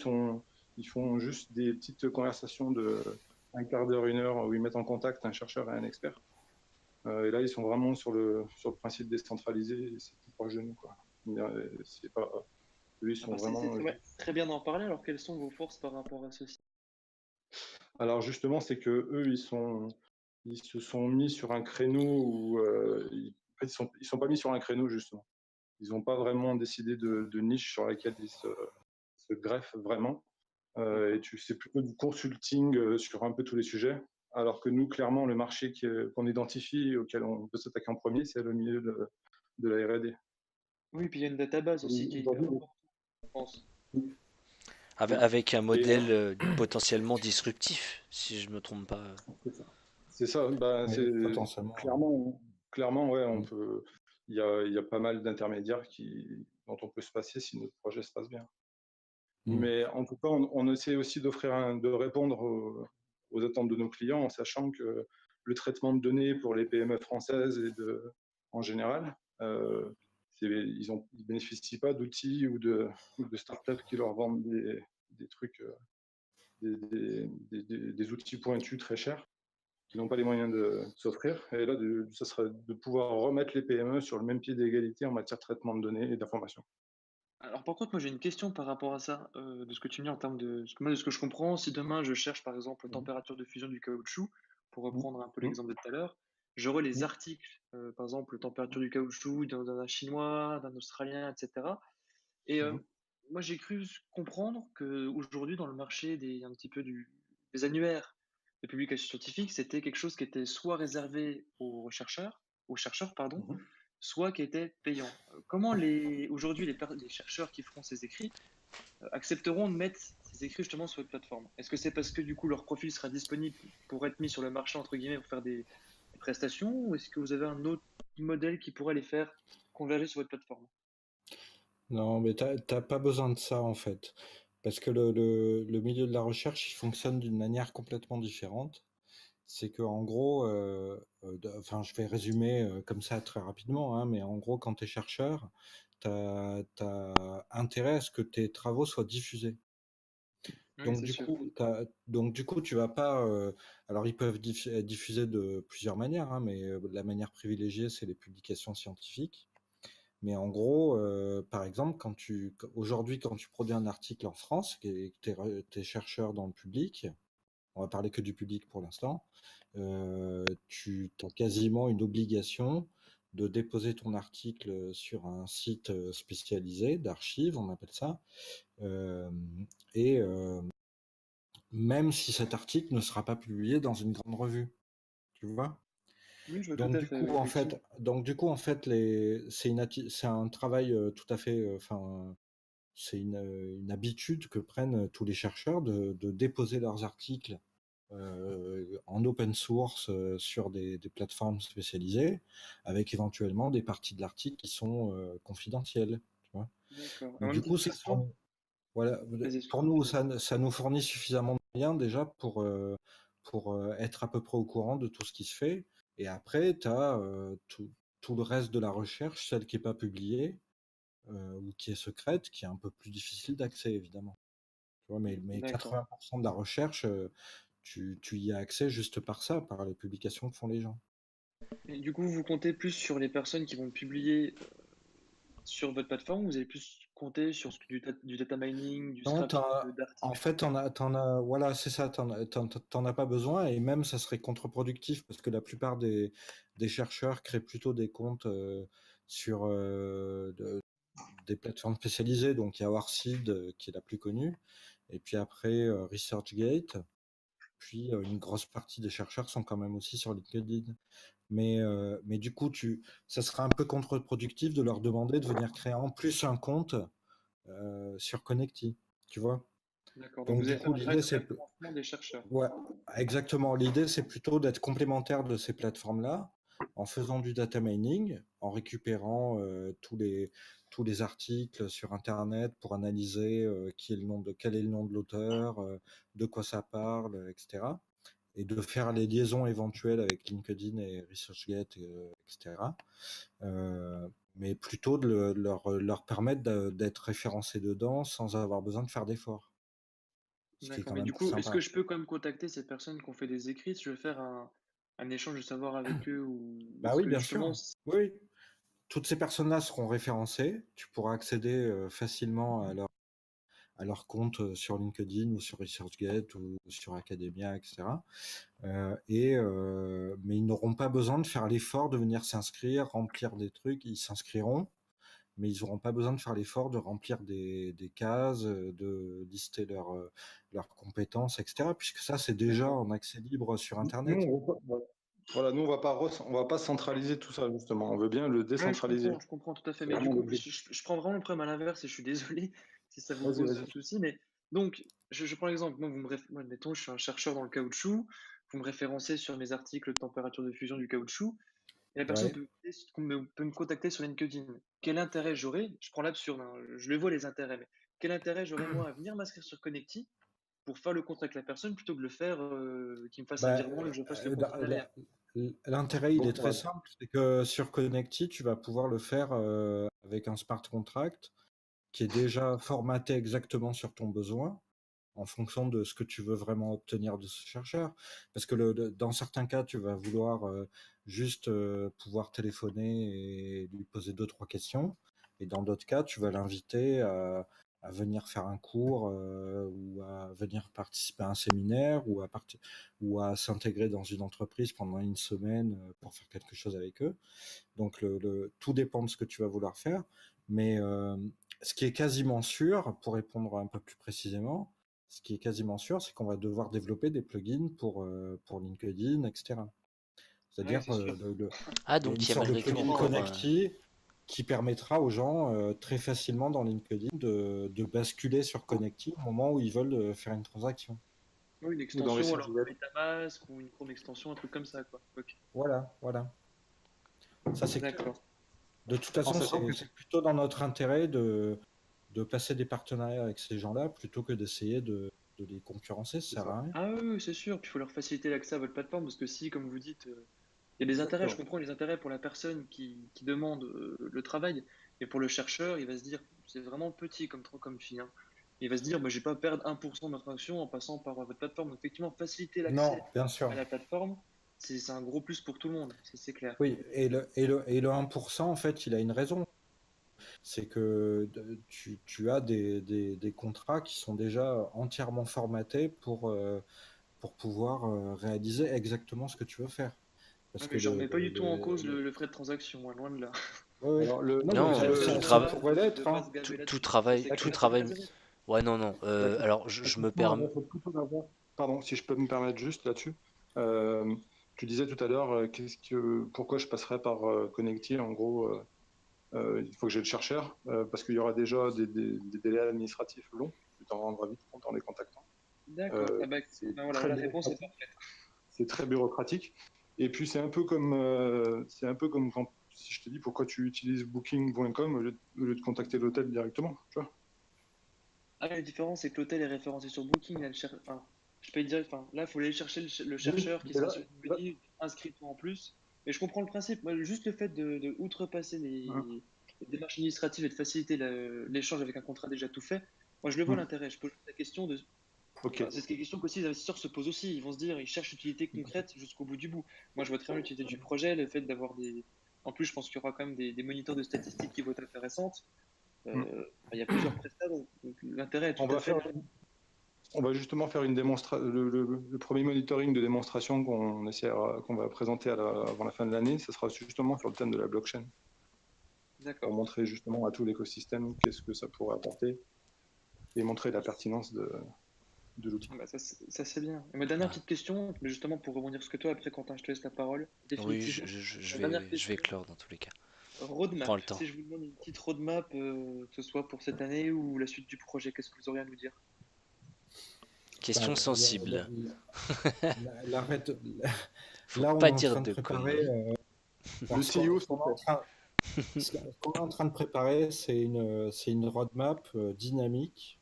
ils font juste des petites conversations de un quart d'heure, une heure, où ils mettent en contact un chercheur et un expert. Et là, ils sont vraiment sur le principe décentralisé, et c'est plus proche de nous, quoi. Mais, c'est pas, eux, ils Ah sont bah c'est vraiment. ouais, très bien d'en parler. Alors, quelles sont vos forces par rapport à ceci? Alors justement, c'est que eux, ils se sont mis sur un créneau où en fait, ils sont pas mis sur un créneau justement. Ils n'ont pas vraiment décidé de niche sur laquelle se greffent vraiment. Et D'accord. c'est plutôt du consulting sur un peu tous les sujets. Alors que nous, clairement, le marché qu'on identifie, auquel on peut s'attaquer en premier, c'est le milieu de la R&D. Oui, puis il y a une database aussi qui est hyper Aujourd'hui, importante, je pense. oui. Avec un Et modèle potentiellement disruptif, si je me trompe pas. c'est ça. C'est ça. Bah, Oui, potentiellement. clairement, ouais, on Mm. peut. Il y a pas mal d'intermédiaires dont on peut se passer si notre projet se passe bien. Mm. Mais en tout cas, on essaie aussi de répondre aux attentes de nos clients en sachant que le traitement de données pour les PME françaises en général, ils bénéficient pas d'outils ou de startups qui leur vendent des trucs, des outils pointus très chers, qui n'ont pas les moyens de s'offrir. Et là, ça serait de pouvoir remettre les PME sur le même pied d'égalité en matière de traitement de données et d'information. Alors par contre, moi j'ai une question par rapport à ça, de ce que tu me dis en termes de parce que moi de ce que je comprends, si demain je cherche par exemple Mhm. température de fusion du caoutchouc, pour Mhm. reprendre un peu l'exemple de tout à l'heure, j'aurai les Mhm. articles, par exemple température du caoutchouc d'un Chinois, d'un Australien, et cetera. Et Mhm. moi j'ai cru comprendre qu'aujourd'hui dans le marché un petit peu des annuaires de publications scientifiques, c'était quelque chose qui était soit réservé aux chercheurs pardon, Mhm. soit qui était payant. Comment aujourd'hui les chercheurs qui feront ces écrits accepteront de mettre ces écrits justement sur votre plateforme? Est-ce que c'est parce que du coup leur profil sera disponible pour être mis sur le marché entre guillemets pour faire des prestations, ou est-ce que vous avez un autre modèle qui pourrait les faire converger sur votre plateforme? Non, mais t'as pas besoin de ça en fait. Parce que le milieu de la recherche, il fonctionne d'une manière complètement différente. C'est que en gros, enfin, je vais résumer comme ça très rapidement, hein, mais en gros, quand tu es chercheur, t'as intérêt à ce que tes travaux soient diffusés. Oui, c'est sûr. Donc du coup, tu vas pas. Alors, ils peuvent être diffusés de plusieurs manières, hein, mais la manière privilégiée, c'est les publications scientifiques. Mais en gros, par exemple, aujourd'hui, quand tu produis un article en France et que tu es chercheur dans le public, on va parler que du public pour l'instant, tu as quasiment une obligation de déposer ton article sur un site spécialisé d'archives, on appelle ça, euh, et même si cet article ne sera pas publié dans une grande revue, tu vois. Oui, je vois tout à fait, oui, effectivement. Donc du coup, en fait, c'est un travail tout à fait, enfin, c'est une habitude que prennent tous les chercheurs de déposer leurs articles en open source sur des plateformes spécialisées, avec éventuellement des parties de l'article qui sont confidentielles. Tu vois. D'accord. Et Donc, moi, du une coup, petite question. voilà, Vas-y, pour excuse-moi, nous, finis. ça nous fournit suffisamment de moyens déjà pour être à peu près au courant de tout ce qui se fait. Et après, tu as tout le reste de la recherche, celle qui n'est pas publiée ou qui est secrète, qui est un peu plus difficile d'accès, évidemment. Tu vois, mais D'accord. 80% de la recherche, tu y as accès juste par ça, par les publications que font les gens. Et du coup, vous comptez plus sur les personnes qui vont publier sur votre plateforme, ou vous allez plus compter sur du data mining, du Non, scrapping en d'articles? fait, voilà, c'est ça, t'en as pas besoin, et même ça serait contre-productif parce que la plupart des chercheurs créent plutôt des comptes sur des plateformes spécialisées. Donc, il y a ORCID qui est la plus connue, et puis après ResearchGate, puis une grosse partie des chercheurs sont quand même aussi sur LinkedIn. Mais du coup, ça serait un peu contre-productif de leur demander de venir créer en plus un compte sur Connecti, tu vois. D'accord. Donc Donc vous du allez faire coup, un référencement des chercheurs. ouais, exactement, l'idée c'est plutôt d'être complémentaire de ces plateformes-là en faisant du data mining, en récupérant tous les articles sur Internet pour analyser quel est le nom de l'auteur, de quoi ça parle, etc. Et de faire les liaisons éventuelles avec LinkedIn et ResearchGate, etc. Mais plutôt de leur permettre d'être référencés dedans sans avoir besoin de faire d'efforts. Ce qui est D'accord. quand Mais même du plus coup, est-ce sympa. que je peux quand même contacter ces personnes qui ont fait des écrits si je veux faire un échange de savoir avec eux ou Bah est-ce oui, que bien justement. sûr. Oui. Toutes ces personnes-là seront référencées. Tu pourras accéder facilement à leur compte sur LinkedIn ou sur ResearchGate ou sur Academia, etc. Mais ils n'auront pas besoin de faire l'effort de venir s'inscrire, remplir des trucs. Ils s'inscriront, mais ils n'auront pas besoin de faire l'effort de remplir des cases, de lister leurs compétences, etc. Puisque ça, c'est déjà D'accord. en accès libre sur Nous, Internet. voilà, nous, on va pas centraliser tout ça, justement. On veut bien le Ouais, décentraliser. je comprends tout à fait. C'est Mais du vraiment coup, l'objectif. je prends vraiment le problème à l'inverse et je suis désolé si ça vous Vas-y, pose vas-y. souci. Mais donc, je prends l'exemple. Moi, admettons, je suis un chercheur dans le caoutchouc. Vous me référencez sur mes articles de température de fusion du caoutchouc. Et la personne Ouais. peut me contacter sur LinkedIn. Quel intérêt j'aurais? Je prends l'absurde, hein, je le vois les intérêts, mais quel intérêt j'aurais moi à venir m'inscrire sur Connecti pour faire le contrat avec la personne plutôt que de le faire, qu'il me fasse un Bah, virement et que je fasse le contrat derrière? l'intérêt, il Bon, est très simple, c'est que sur Connecti, tu vas pouvoir le faire avec un smart contract qui est déjà formaté exactement sur ton besoin, en fonction de ce que tu veux vraiment obtenir de ce chercheur. Parce que dans certains cas, tu vas vouloir juste pouvoir téléphoner et lui poser 2, 3 questions. Et dans d'autres cas, tu vas l'inviter à venir faire un cours ou à venir participer à un séminaire ou à s'intégrer dans une entreprise pendant une semaine pour faire quelque chose avec eux. Donc tout dépend de ce que tu vas vouloir faire. Mais ce qui est quasiment sûr, pour répondre un peu plus précisément, ce qui est quasiment sûr, c'est qu'on va devoir développer des plugins pour LinkedIn, etc. Ah oui, C'est-à-dire c'est sûr. Ah, il y a une donc il y a sorte de malgré tout plugin encore. Connecti qui permettra aux gens très facilement dans LinkedIn de basculer sur Connecti au moment où ils veulent faire une transaction. Oui, une Ou dans extension, alors un ResearchGate. MetaMask ou une Chrome extension, un truc comme ça, quoi. Ok. Voilà, voilà. Ça, c'est clair. D'accord. De toute En façon, sachant que c'est plutôt dans notre intérêt de passer des partenariats avec ces gens-là plutôt que d'essayer de les concurrencer, ça c'est sert ça. à rien. Ah oui, oui, c'est sûr. Puis il faut leur faciliter l'accès à votre plateforme parce que si, comme vous dites, il y a des intérêts, je Exactement. comprends les intérêts pour la personne qui demande le travail, et pour le chercheur, il va se dire, c'est vraiment petit comme fille, hein. Il va se dire, bah, je vais pas perdre 1% de notre action en passant par votre plateforme. Donc, effectivement, faciliter Non, l'accès bien sûr. à la plateforme, c'est un gros plus pour tout le monde, c'est clair. Oui, et le 1%, en fait, il a une raison. C'est que tu as des contrats qui sont déjà entièrement formatés pour pouvoir réaliser exactement ce que tu veux faire. Ah, Parce mais que je remets pas du tout en cause le frais de transaction, hein, loin de là. ouais, ouais. Alors, Non, mais Le Non, fait le- tout de ça travail. pourrait l'être, pas hein. se gaver Tout là-dessus, ça travail, c'est tout clair, ça travail. m'intéresse. Ouais, non, non. la, Alors, la je me question, elle permets. va être plutôt d'avoir. Pardon, si je peux me permettre juste là-dessus. Euh, Tu disais tout à l'heure, pourquoi je passerais par Connecti. En gros, il faut que j'ai le chercheur, parce qu'il y aura déjà des délais administratifs longs. Tu t'en rendras vite compte en les contactant. D'accord. Ah bah, C'est ben voilà, très la réponse est bureaucratique. parfaite. C'est très bureaucratique. Et puis c'est un peu comme quand si je te dis pourquoi tu utilises Booking.com au lieu de contacter l'hôtel directement, tu vois. Ah, la différence, c'est que l'hôtel est référencé sur Booking. Là, enfin, je peux dire, enfin, là, il faut aller chercher le Oui, chercheur qui mais sera sur LinkedIn, inscris-toi en plus. Et je comprends le principe. Moi, juste le fait de outrepasser les démarches administratives et de faciliter l'échange avec un contrat déjà tout fait, moi, je le vois hum, l'intérêt. Je pose la question de. ok. Enfin, c'est la question qu'aussi les investisseurs se posent aussi. Ils vont se dire, ils cherchent l'utilité concrète jusqu'au bout du bout. Moi, je vois très bien l'utilité du projet, le fait d'avoir des. En plus, je pense qu'il y aura quand même des moniteurs de statistiques qui vont être intéressantes. Hum. Il y a plusieurs prestataires, donc l'intérêt est On tout à va fait faire là. On va justement faire une démonstration. Le premier monitoring de démonstration qu'on va présenter avant la fin de l'année, ce sera justement sur le thème de la blockchain, pour D'accord. montrer justement à tout l'écosystème qu'est-ce que ça pourrait apporter et montrer la pertinence de l'outil. Ah bah, ça, c'est bien. Et ma dernière Ouais. petite question, mais justement pour rebondir sur ce que toi, après Quentin, je te laisse la parole, Oui, définitivement. je Ma dernière vais, je vais question, clore dans tous les cas. Prends roadmap. le temps. Si je vous demande une petite roadmap, que ce soit pour cette année ou la suite du projet, qu'est-ce que vous auriez à nous dire? Bah, Question sensible. l'arrête- Faut là, on pas est en dire train de de préparer. conneries. Le CEO, Ce qu'on est en train, ce qu'on est en train de préparer, c'est une roadmap dynamique.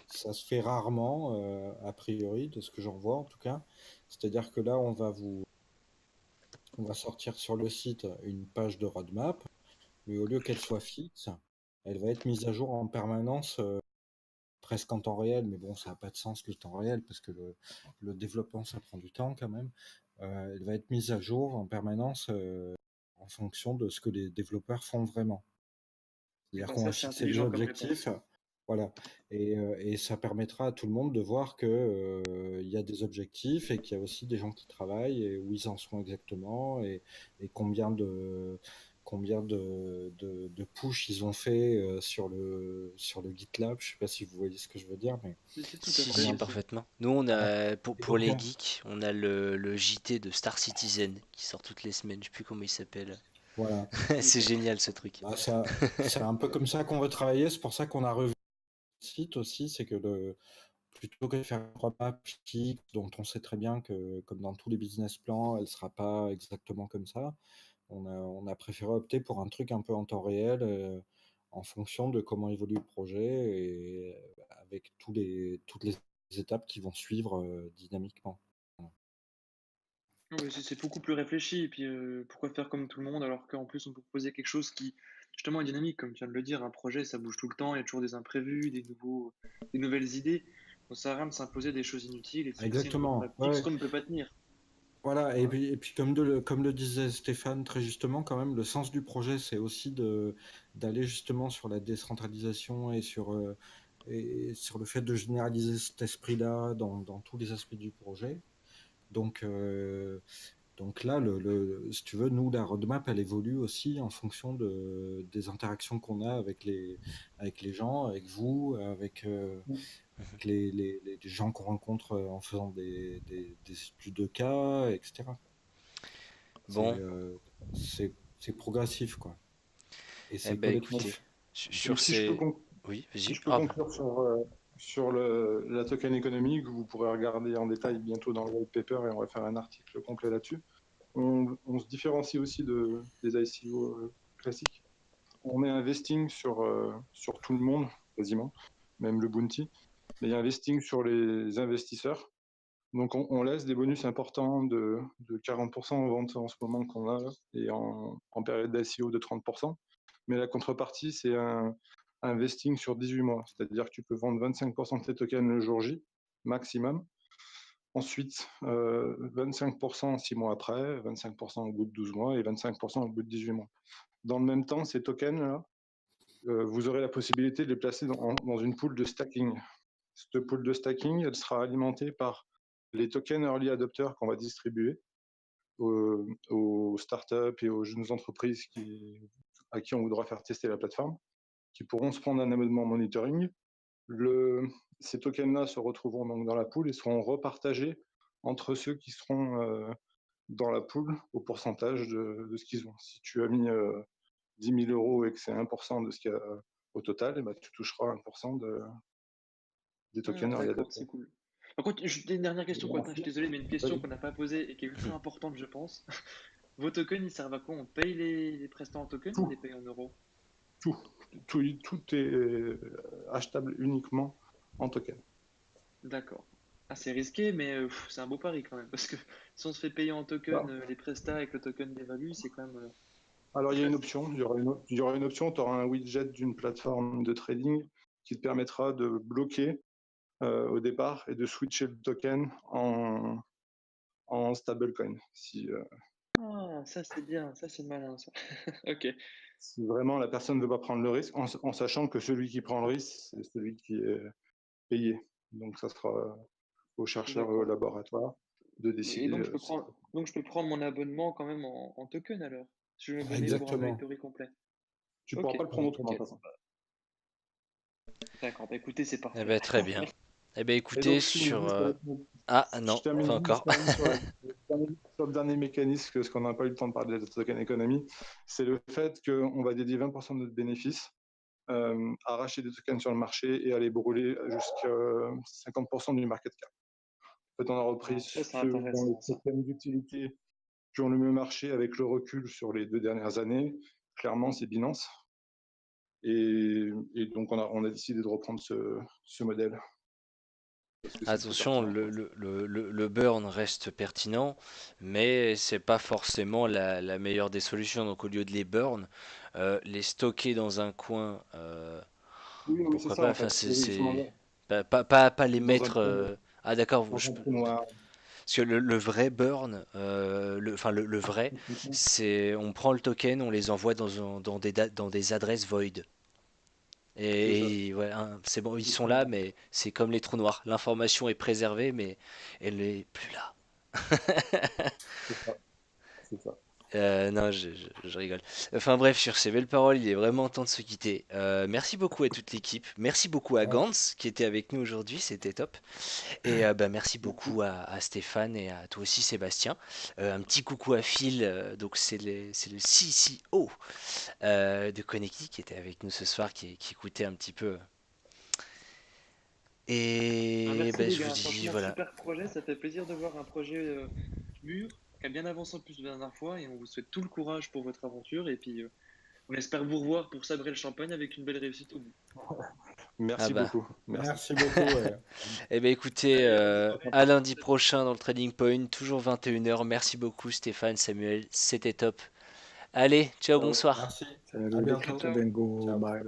Ça se fait rarement, a priori, de ce que j'en vois en tout cas. C'est-à-dire que là, on va sortir sur le site une page de roadmap, mais au lieu qu'elle soit fixe, elle va être mise à jour en permanence, presque en temps réel. Mais bon, ça n'a pas de sens le temps réel parce que le développement, ça prend du temps quand même. Elle va être mise à jour en permanence en fonction de ce que les développeurs font vraiment. Et C'est-à-dire ben qu'on va ça, c'est fixer les intelligent comme objectifs, réponse. voilà, et ça permettra à tout le monde de voir que il y a des objectifs et qu'il y a aussi des gens qui travaillent et où ils en sont exactement et combien de push ils ont fait sur le GitLab. Je sais pas si vous voyez ce que je veux dire, mais C'est tout à Si, fait, si, combien. oui, c'est. parfaitement. Nous, on Voilà. a, Et pour donc, les geeks, on a le JT de Star Citizen qui sort toutes les semaines. Je sais plus comment il s'appelle. voilà. Je connais C'est pas. génial ce truc. Bah, ça, c'est un peu comme ça qu'on veut travailler. C'est pour ça qu'on a revu le site aussi, c'est que plutôt que de faire une roadmap fixe dont on sait très bien que, comme dans tous les business plans, elle ne sera pas exactement comme ça, on a préféré opter pour un truc un peu en temps réel, en fonction de comment évolue le projet et avec toutes les étapes qui vont suivre dynamiquement. Voilà. Non, mais c'est beaucoup plus réfléchi. Et puis, pourquoi faire comme tout le monde alors qu'en plus, on peut proposer quelque chose qui, justement, est dynamique, comme tu viens de le dire. Un projet, ça bouge tout le temps. Il y a toujours des imprévus, des nouvelles idées. Donc, ça sert à rien de s'imposer des choses inutiles et de se fixer une Exactement. roadmap fixe Ouais. qu'on ne peut pas tenir. Voilà, Voilà. et puis comme le disait Stéphane très justement, quand même, le sens du projet, c'est aussi d'aller justement sur la décentralisation et sur le fait de généraliser cet esprit-là dans tous les aspects du projet. Donc, donc là, si tu veux, nous, la roadmap, elle évolue aussi en fonction des interactions qu'on a avec les gens, avec vous, avec les gens qu'on rencontre en faisant des études de cas, etc. C'est Bon, euh, c'est progressif, quoi. Et eh c'est ben écoutez, collectif. Et sur si je peux, ces... Oui, si vas-y. je peux Ah, conclure sur la token économie que vous pourrez regarder en détail bientôt dans le white paper et on va faire un article complet là-dessus. On se différencie aussi des ICO classiques. On met un vesting sur tout le monde, quasiment, même le bounty, mais il y a un vesting sur les investisseurs. Donc on laisse des bonus importants de 40% en vente en ce moment qu'on a et en période d'ICO de 30%. Mais la contrepartie, c'est un vesting sur 18 mois. C'est-à-dire que tu peux vendre 25% de tes tokens le jour J, maximum. Ensuite, 25% 6 mois après, 25% au bout de 12 mois et 25% au bout de 18 mois. Dans le même temps, ces tokens-là, vous aurez la possibilité de les placer dans une pool de stacking. Cette pool de stacking, elle sera alimentée par les tokens early adopters qu'on va distribuer aux startups et aux jeunes entreprises à qui on voudra faire tester la plateforme, qui pourront se prendre un abonnement monitoring. Ces tokens-là se retrouveront donc dans la pool et seront repartagés entre ceux qui seront dans la pool au pourcentage de ce qu'ils ont. Si tu as mis 10 000 euros et que c'est 1% de ce qu'il y a au total, et ben, tu toucheras 1% des tokens Ah, early d'accord, adopters. c'est cool. Par contre, une dernière question, Quentin, je suis désolé, mais une question Vas-y. qu'on n'a pas posée et qui est ultra importante, je pense. Vos tokens, ils servent à quoi? On paye les prestants en tokens ou on Tout, les paye en euros? tout, tout est achetable uniquement en token. D'accord. Ah, c'est risqué, mais c'est un beau pari quand même, parce que si on se fait payer en token Bah, les prestats et que le token dévalue, c'est quand même. alors il y a une option, il y aura une option, tu auras un widget d'une plateforme de trading qui te permettra de bloquer au départ et de switcher le token en stablecoin. Ah, ça c'est bien, ça c'est malin, ça. Ok, Si vraiment la personne ne veut pas prendre le risque, en sachant que celui qui prend le risque, c'est celui qui est payé. Donc ça sera aux chercheurs et au d'accord. laboratoire de Et décider donc je peux si ça. prendre mon abonnement quand même en token alors, si je veux m'abonner pour un Exactement. directory complet. Tu pourras Ok, pas le prendre autrement de nickel. toute façon. D'accord, bah écoutez, c'est eh parfait. ben très bien. Eh ben Et écoutez, donc sur... Ah je non, termine pas juste encore. quand même sur le dernier mécanisme, parce qu'on n'a pas eu le temps de parler de la token économie, c'est le fait qu'on va dédier 20% de notre bénéfice à racheter des tokens sur le marché et à les brûler jusqu'à 50% du market cap. En fait, on a repris Ah, ça c'est ceux dont les intéressant ça. tokens d'utilité sur le marché avec le recul sur les 2 dernières années, clairement, c'est Binance. Et donc, on a décidé de reprendre ce modèle. Parce que c'est le plus Attention, pertinent. le burn reste pertinent, mais c'est pas forcément la meilleure des solutions. Donc au lieu de les burn, les stocker dans un coin, Oui, non, mais c'est pourquoi ça, pas. en Enfin, fait. Ils sont pas les dans un mettre. trou, Ah d'accord, dans un trou noir. parce que le vrai burn, enfin le vrai, c'est on prend le token, on les envoie dans des adresses void. C'est ça. Et ouais, hein, c'est bon, ils sont là, mais c'est comme les trous noirs. L'information est préservée, mais elle n'est plus là. C'est ça. C'est ça. Non, je rigole. Enfin bref, sur ces belles paroles, il est vraiment temps de se quitter. Merci beaucoup à toute l'équipe. Merci beaucoup à Ouais. Gantz qui était avec nous aujourd'hui, c'était top. Et bah, merci beaucoup à Stéphane et à toi aussi Sébastien. Un petit coucou à Phil, donc c'est le CCO de Connecti qui était avec nous ce soir, qui écoutait un petit peu. Et Merci bah, les je vous gars, dis franchement, voilà. super projet. Ça fait plaisir de voir un projet mûr, qui a bien avancé en plus de la dernière fois. Et on vous souhaite tout le courage pour votre aventure. Et puis, on espère vous revoir pour sabrer le champagne avec une belle réussite au bout. Ah Merci bah. beaucoup. Merci. Merci beaucoup. Ouais. Eh ben écoutez, Allez, bonne soirée. à lundi prochain dans le Trading Point, toujours 21h. Merci beaucoup Stéphane, Samuel, c'était top. Allez, ciao, Ciao. bonsoir. Merci. À Salut, bientôt. Ciao. Bingo, Ciao. bye.